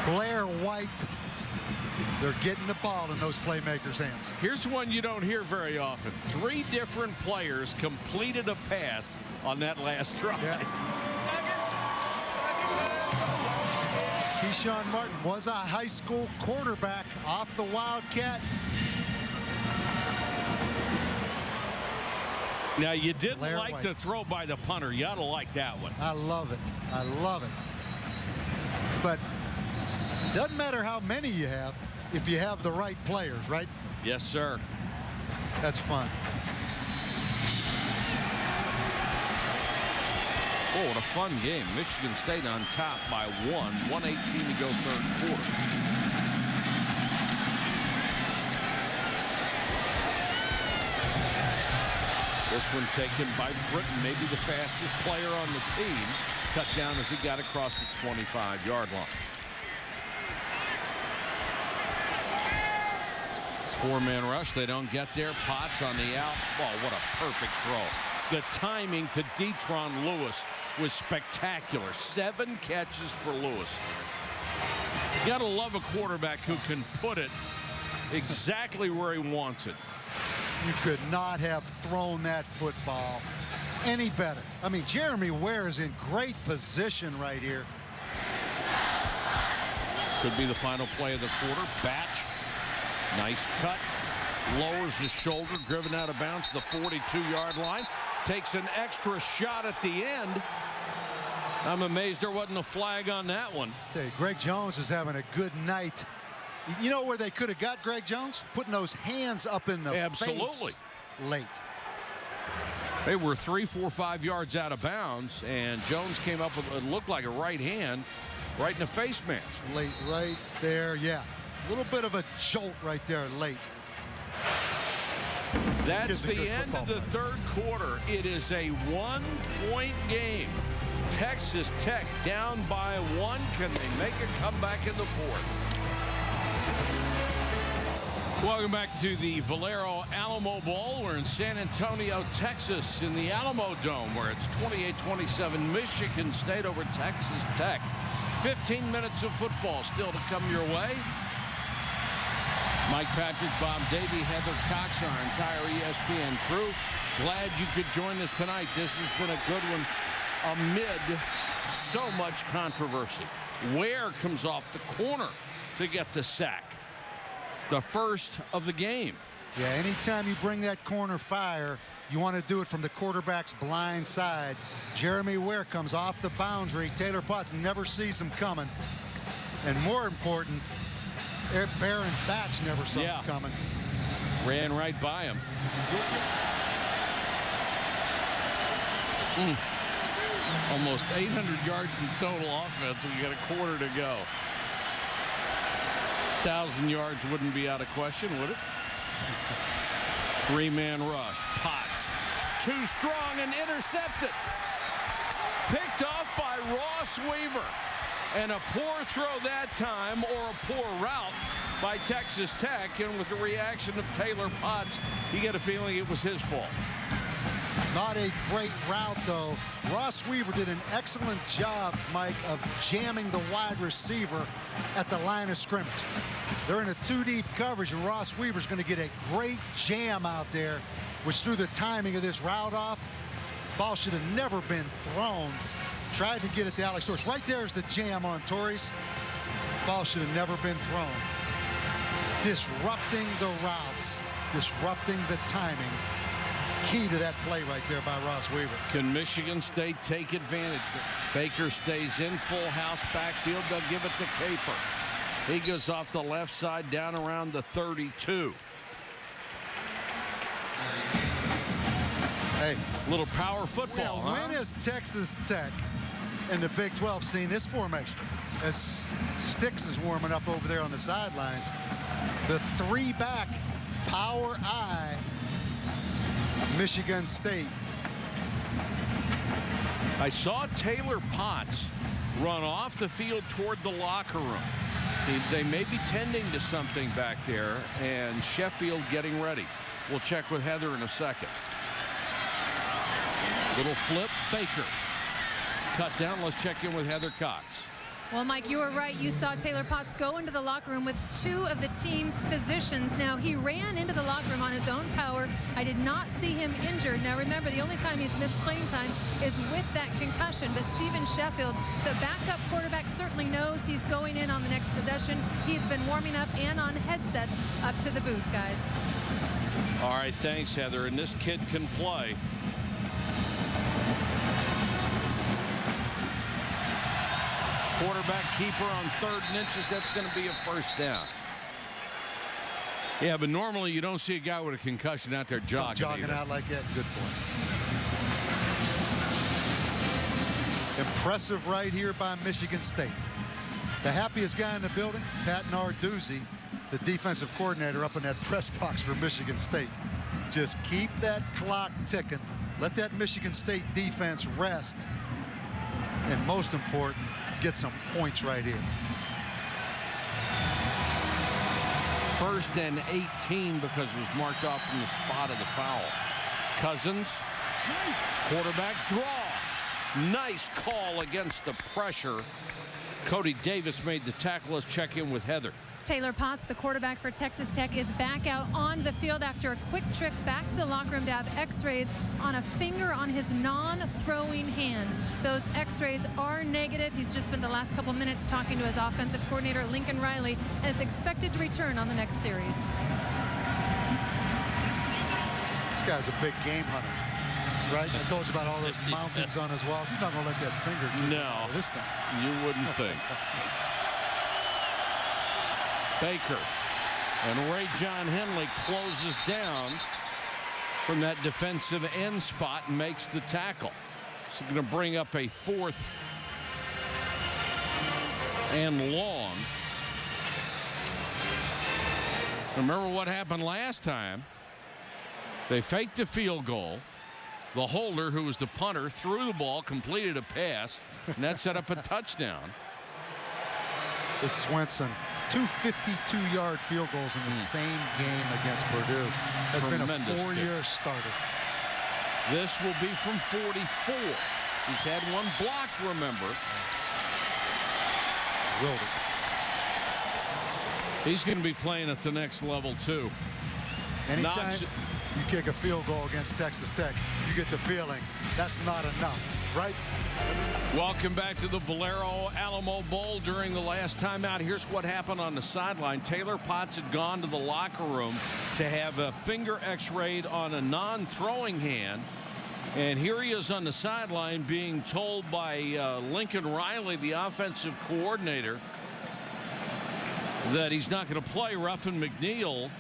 Blair White, they're getting the ball in those playmakers' hands. Here's one you don't hear very often. 3 different players completed a pass on that last drive. Yeah. Keyshawn Martin was a high school quarterback off the Wildcat. Now, you didn't like the throw by the punter. You ought to like that one. I love it. I love it. But doesn't matter how many you have if you have the right players, right? Yes, sir. That's fun. Oh, what a fun game. Michigan State on top by 1:18 to go third quarter. This one taken by Britton, maybe the fastest player on the team. Cut down as he got across the 25-yard line. 4-man rush. They don't get there. Potts on the out. Oh, what a perfect throw. The timing to Detron Lewis was spectacular. 7 catches for Lewis. You gotta love a quarterback who can put it exactly where he wants it. You could not have thrown that football any better. I mean, Jeremy Ware is in great position right here. Could be the final play of the quarter. Batch. Nice cut. Lowers the shoulder. Driven out of bounds to the 42-yard line. Takes an extra shot at the end. I'm amazed there wasn't a flag on that one. I tell you, Greg Jones is having a good night. You know where they could have got Greg Jones? Putting those hands up in the face late. They were 3, 4, 5 yards out of bounds, and Jones came up with what looked like a right hand right in the face mask. Late right there, yeah. A little bit of a jolt right there late. That's the end of the third quarter. It is a 1-point game. Texas Tech down by 1. Can they make a comeback in the fourth? Welcome back to the Valero Alamo Bowl. We're in San Antonio, Texas, in the Alamo Dome, where it's 28-27 Michigan State over Texas Tech. 15 minutes of football still to come your way. Mike Patrick, Bob Davey, Heather Cox, our entire ESPN crew. Glad you could join us tonight. This has been a good one amid so much controversy. Ware comes off the corner to get the sack. The first of the game. Yeah, anytime you bring that corner fire, You want to do it from the quarterback's blind side. Jeremy Ware comes off the boundary. Taylor Potts never sees him coming. And more important, Baron Batch never saw him coming. Ran right by him. Almost 800 yards in total offense. We got a quarter to go. 1,000 yards wouldn't be out of question, would it? Three-man rush. Potts. Too strong and intercepted. Picked off by Ross Weaver. And a poor throw that time, or a poor route by Texas Tech. And with the reaction of Taylor Potts, you get a feeling it was his fault. Not a great route, though. Ross Weaver did an excellent job, Mike, of jamming the wide receiver at the line of scrimmage. They're in a two-deep coverage, and Ross Weaver's going to get a great jam out there, which threw the timing of this route off. Ball should have never been thrown. Tried to get it to Alex Torres. Right there's the jam on Torres. Ball should have never been thrown. Disrupting the routes, disrupting the timing. Key to that play right there by Ross Weaver. Can Michigan State take advantage? Baker stays in, full house backfield. They'll give it to Caper. He goes off the left side down around the 32. Hey, little power football. When has Texas Tech in the Big 12 seen this formation? As Sticks is warming up over there on the sidelines, the three-back power I. Michigan State. I saw Taylor Potts run off the field toward the locker room. They may be tending to something back there, and Sheffield getting ready. We'll check with Heather in a second. Little flip, Baker. Cut down. Let's check in with Heather Cox. Well, Mike, you were right. You saw Taylor Potts go into the locker room with two of the team's physicians. Now, he ran into the locker room on his own power. I did not see him injured. Now, remember, the only time he's missed playing time is with that concussion. But Stephen Sheffield, the backup quarterback, certainly knows he's going in on the next possession. He's been warming up and on headsets up to the booth, guys. All right, thanks, Heather. And this kid can play. Quarterback keeper on 3rd and inches. That's going to be a first down. Yeah, but normally you don't see a guy with a concussion out there jogging out like that. Good point. Impressive right here by Michigan State. The happiest guy in the building, Pat Narduzzi, the defensive coordinator up in that press box for Michigan State. Just keep that clock ticking. Let that Michigan State defense rest. And most important, get some points right here. 1st and 18 because it was marked off from the spot of the foul. Cousins, quarterback draw. Nice call against the pressure. Cody Davis made the tackle. Let's check in with Heather. Taylor Potts, the quarterback for Texas Tech, is back out on the field after a quick trip back to the locker room to have x-rays on a finger on his non-throwing hand. Those x-rays are negative. He's just spent the last couple minutes talking to his offensive coordinator, Lincoln Riley, and it's expected to return on the next series. This guy's a big game hunter, right? I told you about all those mountains on his walls. He's not going to let that finger do this thing. You wouldn't think. Baker and Ray John Henley closes down from that defensive end spot and makes the tackle. So going to bring up a 4th and long. Remember what happened last time? They faked a field goal. The holder, who was the punter, threw the ball, completed a pass, and that set up a touchdown. This Swenson. 2 52-yard field goals in the same game against Purdue. Has been a 4-year starter. This will be from 44. He's had one blocked, remember. Wilder. He's going to be playing at the next level, too. Anytime you kick a field goal against Texas Tech, you get the feeling that's not enough. right. Welcome back to the Valero Alamo Bowl. During the last timeout, here's what happened on the sideline. Taylor Potts had gone to the locker room to have a finger x-rayed on a non-throwing hand. And here he is on the sideline being told by Lincoln Riley, the offensive coordinator, that he's not going to play. Ruffin McNeil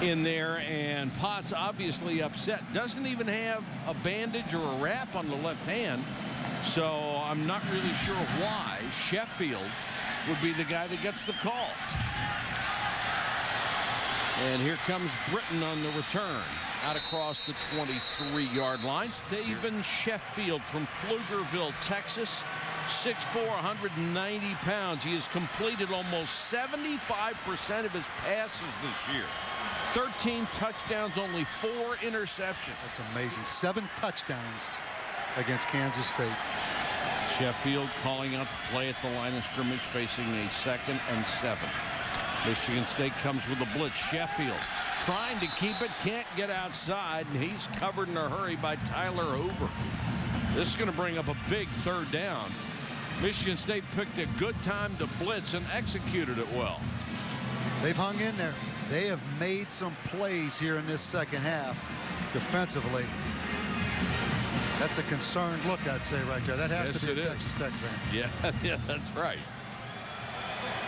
in there, and Potts obviously upset. Doesn't even have a bandage or a wrap on the left hand, so I'm not really sure why Sheffield would be the guy that gets the call. And here comes Britton on the return out across the 23-yard line. Stephen Sheffield from Pflugerville, Texas, 6'4", 190 pounds. He has completed almost 75% of his passes this year. 13 touchdowns, only 4 interceptions. That's amazing. 7 touchdowns against Kansas State. Sheffield calling out the play at the line of scrimmage, facing a 2nd and 7. Michigan State comes with a blitz. Sheffield trying to keep it, can't get outside, and he's covered in a hurry by Tyler Hoover. This is going to bring up a big 3rd down. Michigan State picked a good time to blitz and executed it well. They've hung in there. They have made some plays here in this second half defensively. That's a concerned look, I'd say, right there. That has to be a Texas Tech fan. Yeah, that's right.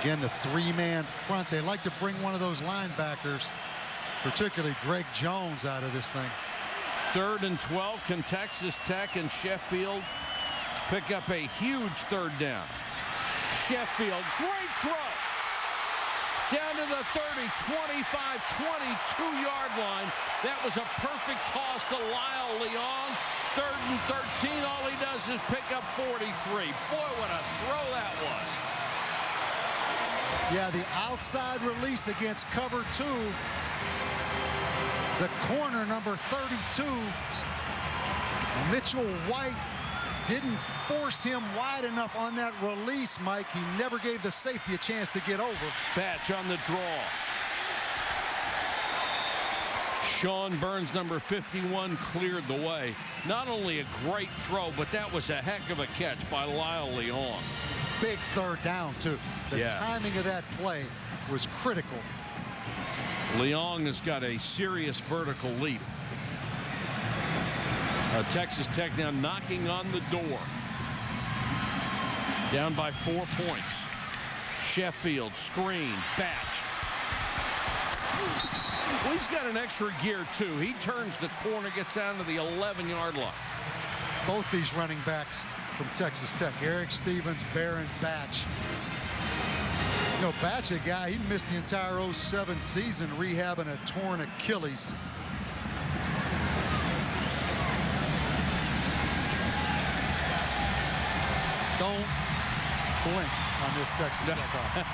Again, the 3-man front. They like to bring one of those linebackers, particularly Greg Jones, out of this thing. 3rd and 12. Can Texas Tech and Sheffield pick up a huge 3rd down? Sheffield, great throw. Down to the 30, 25, 22-yard line. That was a perfect toss to Lyle Leong. 3rd and 13. All he does is pick up 43. Boy, what a throw that was. Yeah, the outside release against cover 2. The corner, number 32, Mitchell White, didn't force him wide enough on that release, Mike. He never gave the safety a chance to get over. Batch on the draw. Sean Burns, number 51, cleared the way. Not only a great throw, but that was a heck of a catch by Lyle Leong. Big 3rd down, too. The timing of that play was critical. Leong has got a serious vertical leap. Texas Tech now knocking on the door. Down by 4 points. Sheffield, screen, Batch. Well, he's got an extra gear, too. He turns the corner, gets down to the 11-yard line. Both these running backs from Texas Tech, Eric Stevens, Baron Batch. You know, Batch, a guy, he missed the entire 07 season rehabbing a torn Achilles. Don't blink on this Texas Tech offense.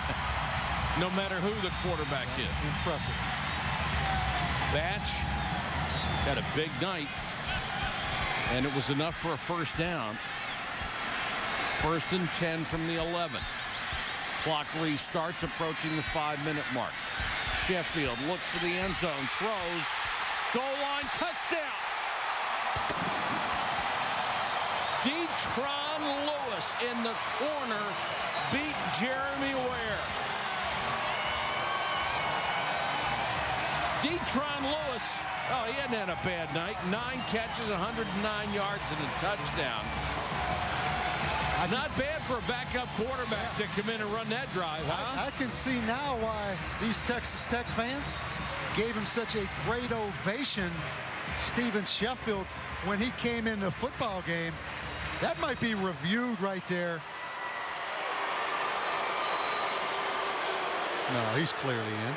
No matter who the quarterback is. Impressive. Batch had a big night, and it was enough for a 1st down. 1st and 10 from the 11. Clock restarts, approaching the 5-minute mark. Sheffield looks for the end zone, throws, goal line, touchdown. Detron Lewis in the corner beat Jeremy Ware. Detron Lewis, oh, he hadn't had a bad night. 9 catches, 109 yards, and a touchdown. Not bad for a backup quarterback to come in and run that drive, huh? I can see now why these Texas Tech fans gave him such a great ovation. Stephen Sheffield, when he came in the football game, that might be reviewed right there. No, he's clearly in.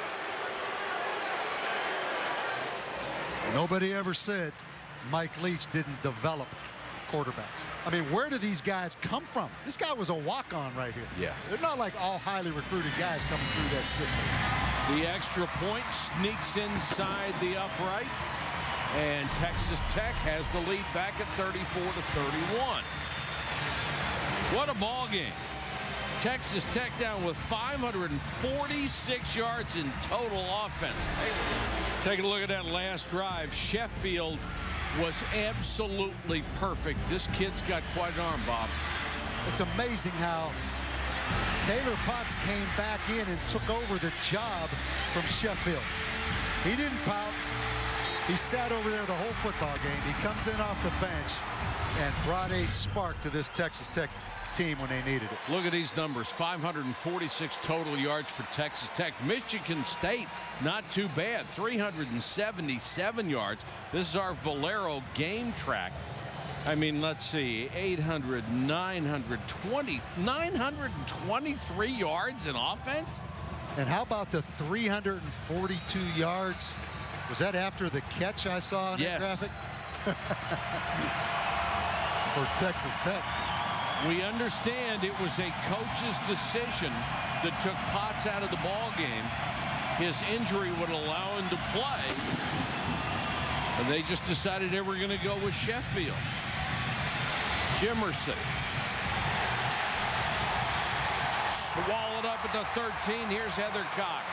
Nobody ever said Mike Leach didn't develop quarterbacks. I mean, where do these guys come from? This guy was a walk-on right here. Yeah. They're not like all highly recruited guys coming through that system. The extra point sneaks inside the upright, and Texas Tech has the lead back at 34-31. What a ball game. Texas Tech down with 546 yards in total offense. Take a look at that last drive. Sheffield was absolutely perfect. This kid's got quite an arm, Bob. It's amazing how Taylor Potts came back in and took over the job from Sheffield. He didn't pout. He sat over there the whole football game. He comes in off the bench and brought a spark to this Texas Tech team when they needed it. Look at these numbers. 546 total yards for Texas Tech. Michigan State, not too bad. 377 yards. This is our Valero game track. I mean, let's see, 923 yards in offense. And how about the 342 yards? Was that after the catch I saw in that graphic? For Texas Tech. We understand it was a coach's decision that took Potts out of the ball game. His injury would allow him to play. And they just decided they were going to go with Sheffield. Jimerson. Swallowed up at the 13. Here's Heather Cox.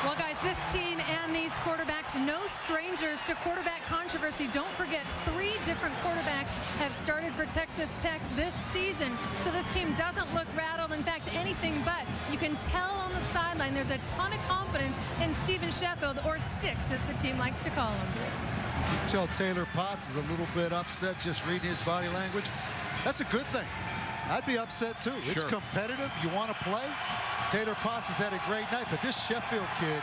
Well, guys, this team and these quarterbacks, no strangers to quarterback controversy. Don't forget, 3 different quarterbacks have started for Texas Tech this season. So this team doesn't look rattled. In fact, anything but. You can tell on the sideline there's a ton of confidence in Stephen Sheffield, or Sticks, as the team likes to call him. Tell Taylor Potts is a little bit upset just reading his body language. That's a good thing. I'd be upset too. Sure. It's competitive. You want to play. Taylor Potts has had a great night, but this Sheffield kid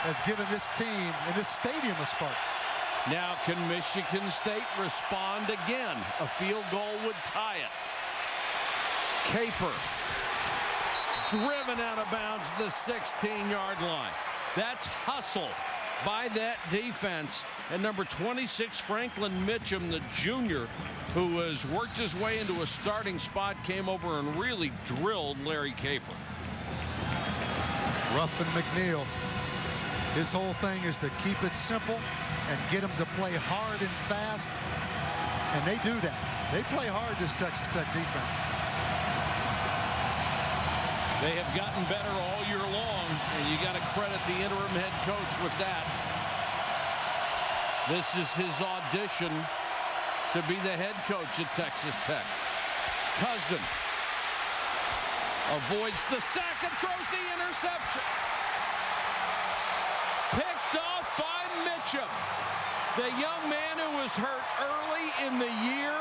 has given this team and this stadium a spark. Now can Michigan State respond again? A field goal would tie it. Caper driven out of bounds the 16-yard line. That's hustle by that defense. And number 26, Franklin Mitchum, the junior, who has worked his way into a starting spot, came over and really drilled Larry Caper. Ruffin McNeil, his whole thing is to keep it simple and get them to play hard and fast. And they do that. They play hard, this Texas Tech defense. They have gotten better all year long, and you got to credit the interim head coach with that. This is his audition to be the head coach at Texas Tech. Cousin avoids the sack and throws the interception. Picked off by Mitchum, the young man who was hurt early in the year.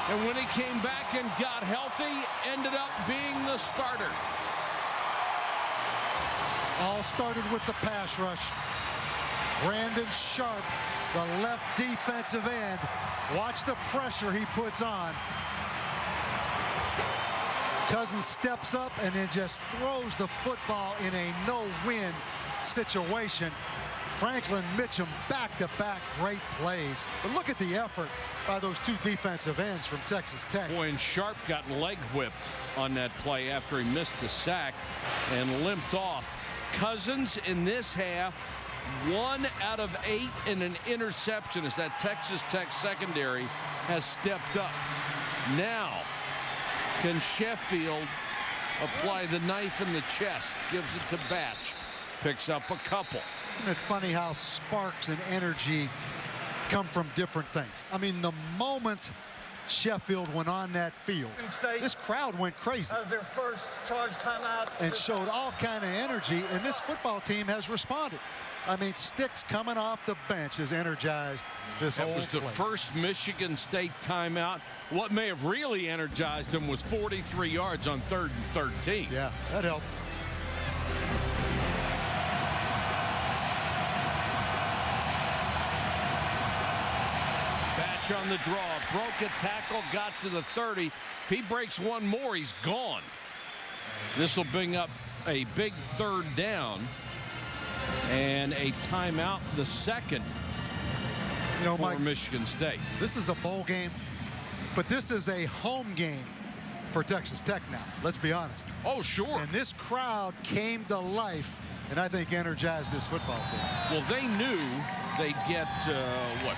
And when he came back and got healthy, ended up being the starter. All started with the pass rush. Brandon Sharp, the left defensive end. Watch the pressure he puts on. Cousins steps up and then just throws the football in a no-win situation. Franklin Mitchum back-to-back great plays. But look at the effort by those 2 defensive ends from Texas Tech. Boy, and Sharp got leg whipped on that play after he missed the sack and limped off. Cousins in this half, 1 out of 8 in an interception as that Texas Tech secondary has stepped up. Now, can Sheffield apply the knife in the chest? Gives it to Batch. Picks up a couple. Isn't it funny how sparks and energy come from different things? I mean, the moment Sheffield went on that field, this crowd went crazy. That was their first charge timeout. And showed all kind of energy, and this football team has responded. I mean, Sticks coming off the bench has energized this whole place. That was the first Michigan State timeout. What may have really energized them was 43 yards on 3rd and 13. Yeah, that helped. Batch on the draw, broke a tackle, got to the 30. If he breaks one more, he's gone. This will bring up a big 3rd down. And a timeout, the second for Mike, Michigan State. This is a bowl game, but this is a home game for Texas Tech now. Let's be honest. Oh, sure. And this crowd came to life and I think energized this football team. Well, they knew they'd get,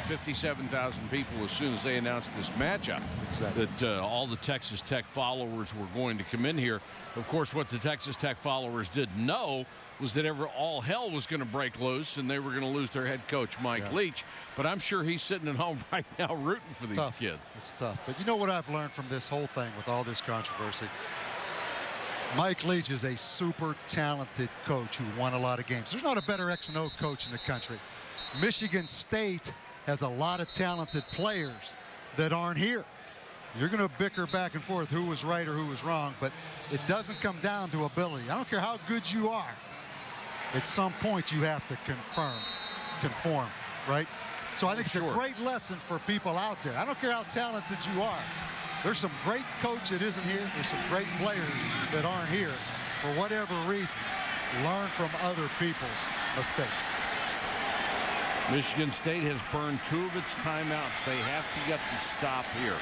57,000 people as soon as they announced this matchup. Exactly. That all the Texas Tech followers were going to come in here. Of course, what the Texas Tech followers didn't know was that all hell was going to break loose and they were going to lose their head coach, Mike Leach. But I'm sure he's sitting at home right now rooting for these kids. It's tough. But you know what I've learned from this whole thing with all this controversy? Mike Leach is a super talented coach who won a lot of games. There's not a better X&O coach in the country. Michigan State has a lot of talented players that aren't here. You're going to bicker back and forth who was right or who was wrong, but it doesn't come down to ability. I don't care how good you are. At some point, you have to conform, right? So I think it's a great lesson for people out there. I don't care how talented you are. There's some great coach that isn't here. There's some great players that aren't here for whatever reasons. Learn from other people's mistakes. Michigan State has burned 2 of its timeouts. They have to get the stop here.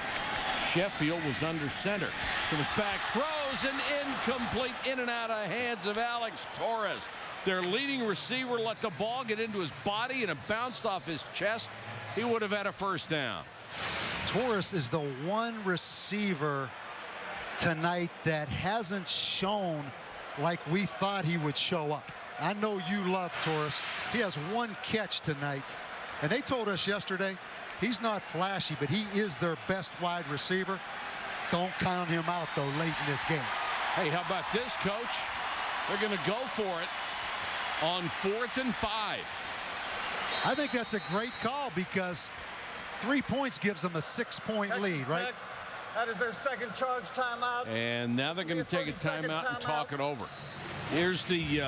Sheffield was under center. Comes back, throws, and incomplete, in and out of hands of Alex Torres. Their leading receiver let the ball get into his body and it bounced off his chest. He would have had a first down. Torres is the one receiver tonight that hasn't shown like we thought he would show up. I know you love Torres. He has 1 catch tonight. And they told us yesterday, he's not flashy, but he is their best wide receiver. Don't count him out, though, late in this game. Hey, how about this, Coach? They're going to go for it on 4th and 5. I think that's a great call because 3 points gives them a 6-point lead, right? That is their second charge timeout. And now they're going to take a timeout and talk it over. Here's the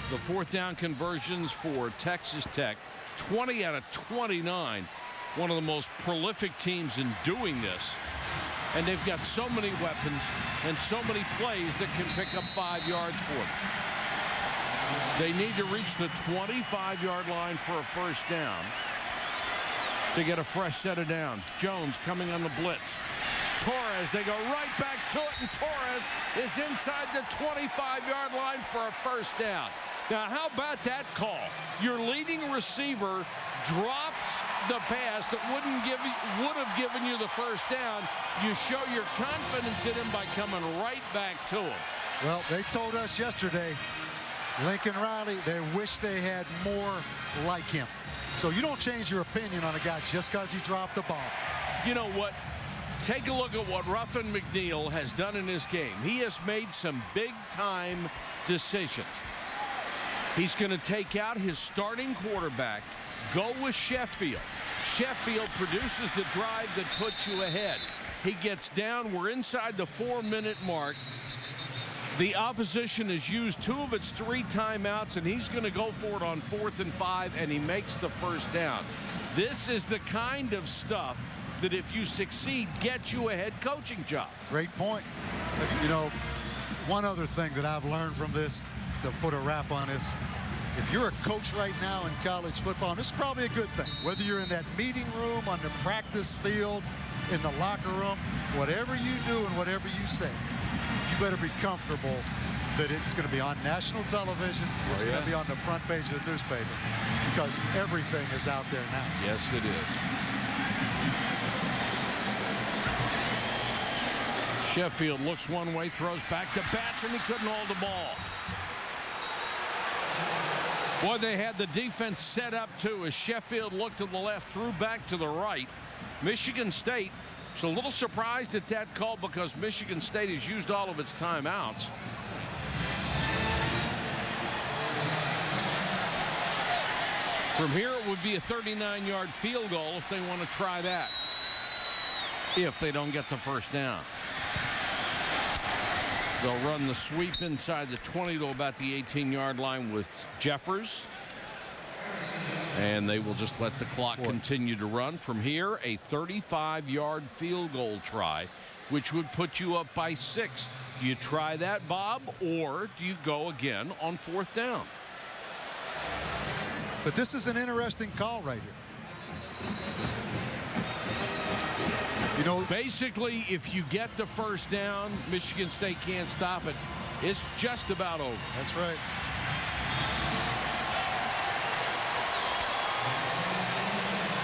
4th down conversions for Texas Tech. 20 out of 29. One of the most prolific teams in doing this. And they've got so many weapons and so many plays that can pick up 5 yards for them. They need to reach the 25-yard line for a first down to get a fresh set of downs. Jones coming on the blitz. Torres, they go right back to it, and Torres is inside the 25-yard line for a first down. Now, how about that call? Your leading receiver drops the pass that would have given you the first down. You show your confidence in him by coming right back to him. Well, they told us yesterday, Lincoln Riley, they wish they had more like him. So you don't change your opinion on a guy just because he dropped the ball. You know what? Take a look at what Ruffin McNeil has done in this game. He has made some big-time decisions. He's going to take out his starting quarterback, go with Sheffield. Sheffield produces the drive that puts you ahead. He gets down. We're inside the 4-minute mark. The opposition has used 2 of its 3 timeouts, and he's going to go for it on 4th and 5, and he makes the first down. This is the kind of stuff that, if you succeed, gets you a head coaching job. Great point. You know, one other thing that I've learned from this, to put a wrap on this, if you're a coach right now in college football, and this is probably a good thing, whether you're in that meeting room, on the practice field, in the locker room, whatever you do and whatever you say, you better be comfortable that it's going to be on national television. It's going to be on the front page of the newspaper because everything is out there now. Yes, it is. Sheffield looks one way, throws back to Batch, and he couldn't hold the ball. Boy, they had the defense set up, too, as Sheffield looked to the left, threw back to the right. Michigan State is a little surprised at that call because Michigan State has used all of its timeouts. From here, it would be a 39-yard field goal if they want to try that, if they don't get the first down. They'll run the sweep inside the 20 to about the 18-yard line with Jeffers. And they will just let the clock continue to run. From here, a 35-yard field goal try, which would put you up by 6. Do you try that, Bob, or do you go again on 4th down? But this is an interesting call right here. You know, basically, if you get the first down, Michigan State can't stop it. It's just about over. That's right.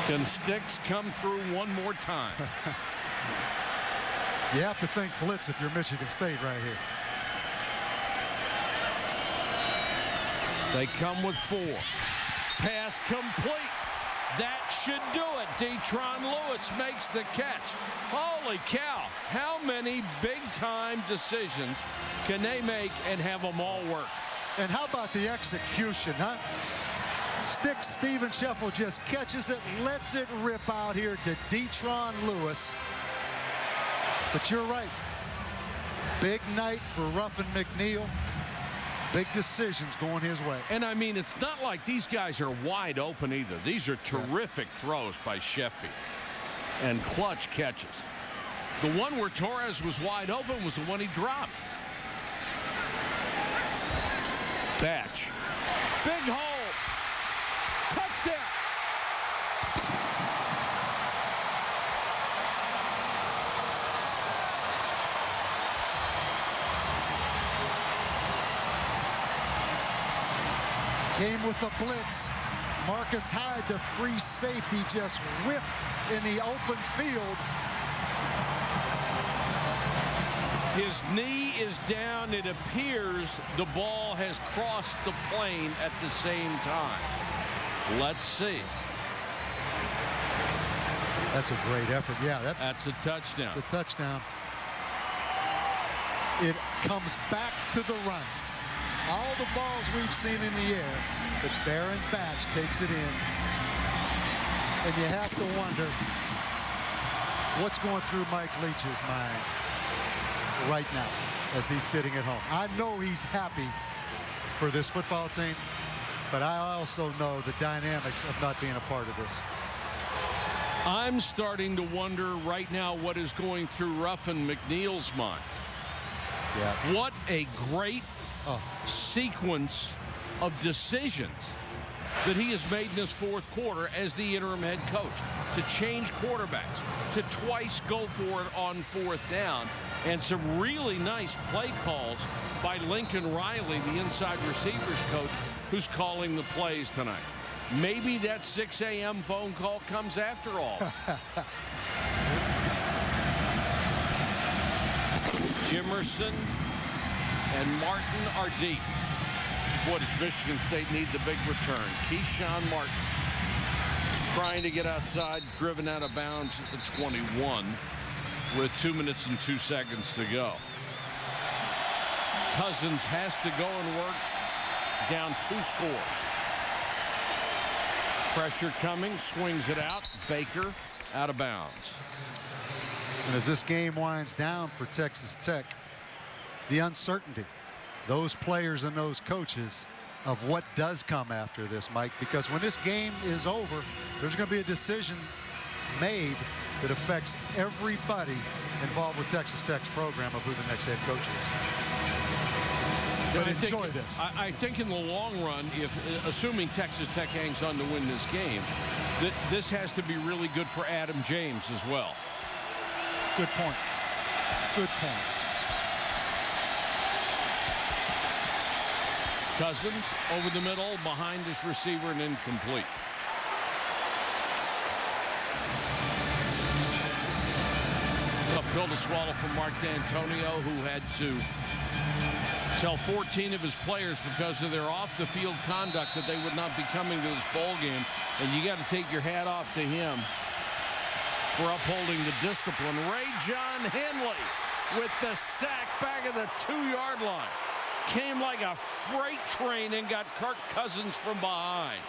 Can Sticks come through one more time? You have to think blitz if you're Michigan State right here. They come with 4. Pass complete. That should do it. Detron Lewis makes the catch. Holy cow. How many big-time decisions can they make and have them all work? And how about the execution, huh? Sticks Steven Sheffel just catches it, lets it rip out here to Detron Lewis. But you're right. Big night for Ruffin McNeil. Big decisions going his way. And I mean, it's not like these guys are wide open either. These are terrific throws by Sheffield and clutch catches. The one where Torres was wide open was the one he dropped. Batch. Big hole. Touchdown. Came with a blitz. Marcus Hyde, the free safety, just whiffed in the open field. His knee is down. It appears the ball has crossed the plane at the same time. Let's see. That's a great effort. Yeah, that's a touchdown. It's a touchdown. It comes back to the run. All the balls we've seen in the air, but Baron Batch takes it in. And you have to wonder what's going through Mike Leach's mind right now as he's sitting at home. I know he's happy for this football team, but I also know the dynamics of not being a part of this. I'm starting to wonder right now what is going through Ruffin McNeil's mind. Yeah. What a great sequence of decisions that he has made in this fourth quarter as the interim head coach, to change quarterbacks, to twice go for it on 4th down, and some really nice play calls by Lincoln Riley, the inside receivers coach, who's calling the plays tonight. Maybe that 6 a.m. phone call comes after all. Jimerson and Martin are deep. Boy, does Michigan State need the big return. Keyshawn Martin trying to get outside, driven out of bounds at the 21 with 2 minutes and 2 seconds to go. Cousins has to go and work, down 2 scores. Pressure coming, swings it out. Baker out of bounds. And as this game winds down for Texas Tech, the uncertainty, those players and those coaches, of what does come after this, Mike, because when this game is over, there's going to be a decision made that affects everybody involved with Texas Tech's program of who the next head coach is. But enjoy this. I think in the long run, if assuming Texas Tech hangs on to win this game, that this has to be really good for Adam James as well. Good point. Good point. Cousins over the middle, behind his receiver, and incomplete. Tough pill to swallow for Mark D'Antonio, who had to tell 14 of his players because of their off-the-field conduct that they would not be coming to this bowl game. And you got to take your hat off to him for upholding the discipline. Ray John Henley with the sack back of the 2-yard line. Came like a freight train and got Kirk Cousins from behind.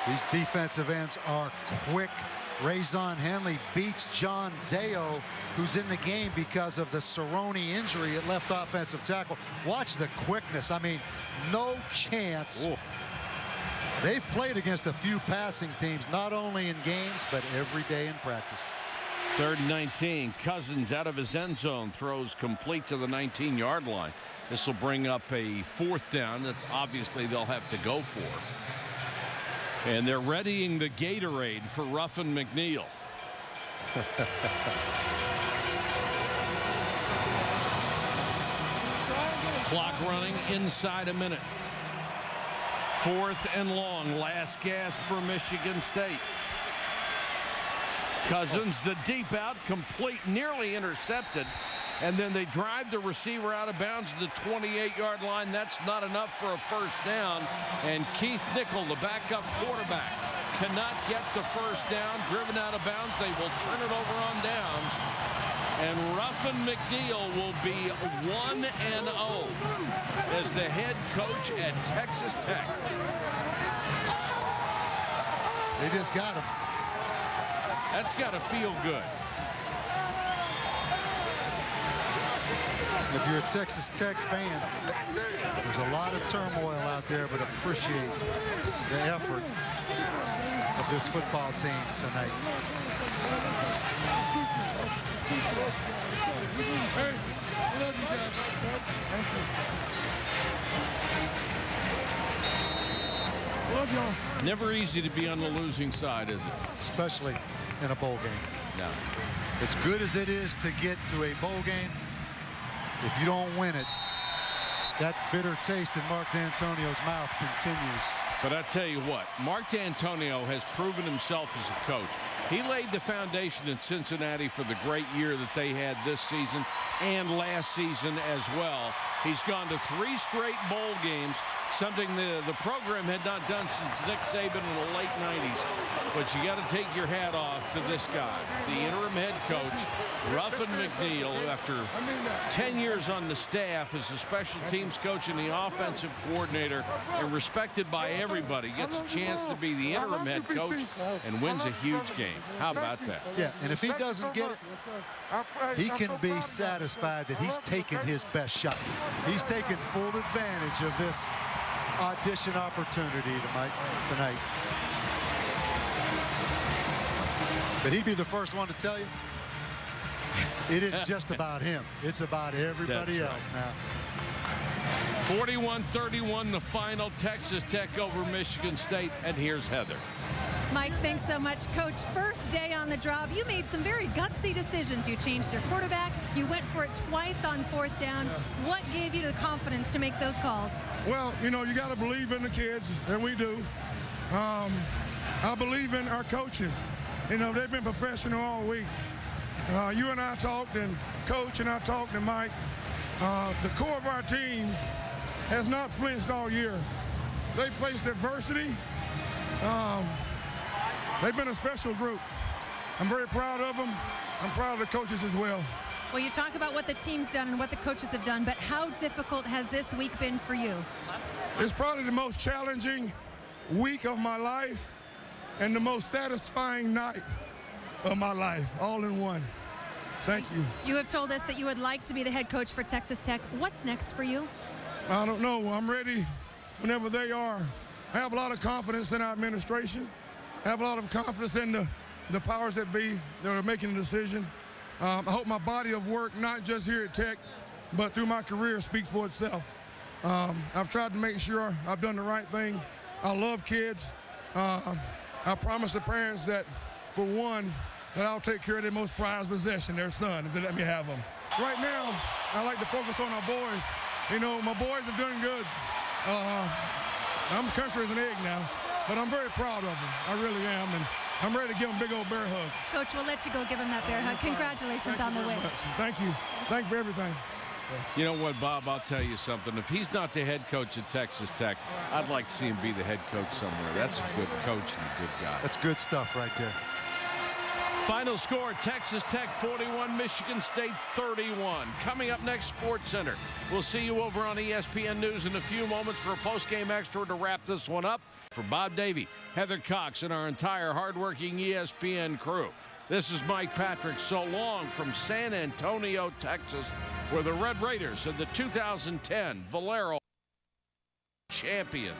These defensive ends are quick. Rayzon Henley beats John Deo, who's in the game because of the Cerrone injury at left offensive tackle. Watch the quickness. I mean, no chance. Ooh. They've played against a few passing teams, not only in games, but every day in practice. 3rd and 19. Cousins out of his end zone, throws complete to the 19-yard line. This will bring up a 4th down that obviously they'll have to go for. And they're readying the Gatorade for Ruffin McNeil. Clock running inside a minute. 4th and long, last gasp for Michigan State. Cousins, the deep out, complete, nearly intercepted. And then they drive the receiver out of bounds at the 28-yard line. That's not enough for a first down. And Keith Nichol, the backup quarterback, cannot get the first down. Driven out of bounds. They will turn it over on downs. And Ruffin McNeil will be 1-0 as the head coach at Texas Tech. They just got him. That's got to feel good. If you're a Texas Tech fan, there's a lot of turmoil out there, but appreciate the effort of this football team tonight. Hey, I love you guys. Thank you. Love y'all. Never easy to be on the losing side, is it? Especially in a bowl game. No. As good as it is to get to a bowl game, if you don't win it, that bitter taste in Mark D'Antonio's mouth continues. But I tell you what, Mark D'Antonio has proven himself as a coach. He laid the foundation in Cincinnati for the great year that they had this season and last season as well. He's gone to 3 straight bowl games, something the program had not done since Nick Saban in the late 90s. But you got to take your hat off to this guy, the interim head coach, Ruffin McNeil, after 10 years on the staff as a special teams coach and the offensive coordinator, and respected by everybody, gets a chance to be the interim head coach and wins a huge game. How about that? Yeah, and if he doesn't get it, he can be satisfied that he's taken his best shot. He's taken full advantage of this audition opportunity tonight. But he'd be the first one to tell you, it isn't just about him. It's about everybody else now. 41-31, the final. Texas Tech over Michigan State. And here's Heather. Mike, thanks so much. Coach, first day on the job, you made some very gutsy decisions. You changed your quarterback. You went for it twice on 4th down. What gave you the confidence to make those calls? Well, you know, you got to believe in the kids, and we do. I believe in our coaches. You know, they've been professional all week. You and I talked, and Coach and I talked, and Mike. The core of our team has not flinched all year. They faced adversity. They've been a special group. I'm very proud of them. I'm proud of the coaches as well. Well, you talk about what the team's done and what the coaches have done, but how difficult has this week been for you? It's probably the most challenging week of my life and the most satisfying night of my life, all in one. Thank you. You have told us that you would like to be the head coach for Texas Tech. What's next for you? I don't know. I'm ready whenever they are. I have a lot of confidence in our administration. I have a lot of confidence in the powers that be that are making the decision. I hope my body of work, not just here at Tech, but through my career, speaks for itself. I've tried to make sure I've done the right thing. I love kids. I promise the parents that, for one, that I'll take care of their most prized possession, their son, if they let me have them. Right now, I like to focus on our boys. You know, my boys are doing good. I'm country as an egg now, but I'm very proud of them. I really am, and I'm ready to give them a big old bear hug. Coach, we'll let you go give him that bear hug. Congratulations on the win. Thank you. Thank you for everything. You know what, Bob, I'll tell you something. If he's not the head coach at Texas Tech, I'd like to see him be the head coach somewhere. That's a good coach and a good guy. That's good stuff right there. Final score, Texas Tech 41, Michigan State 31. Coming up next, Sports Center. We'll see you over on ESPN News in a few moments for a post-game extra to wrap this one up. For Bob Davie, Heather Cox, and our entire hardworking ESPN crew, this is Mike Patrick. So long from San Antonio, Texas, where the Red Raiders are the 2010 Valero champions.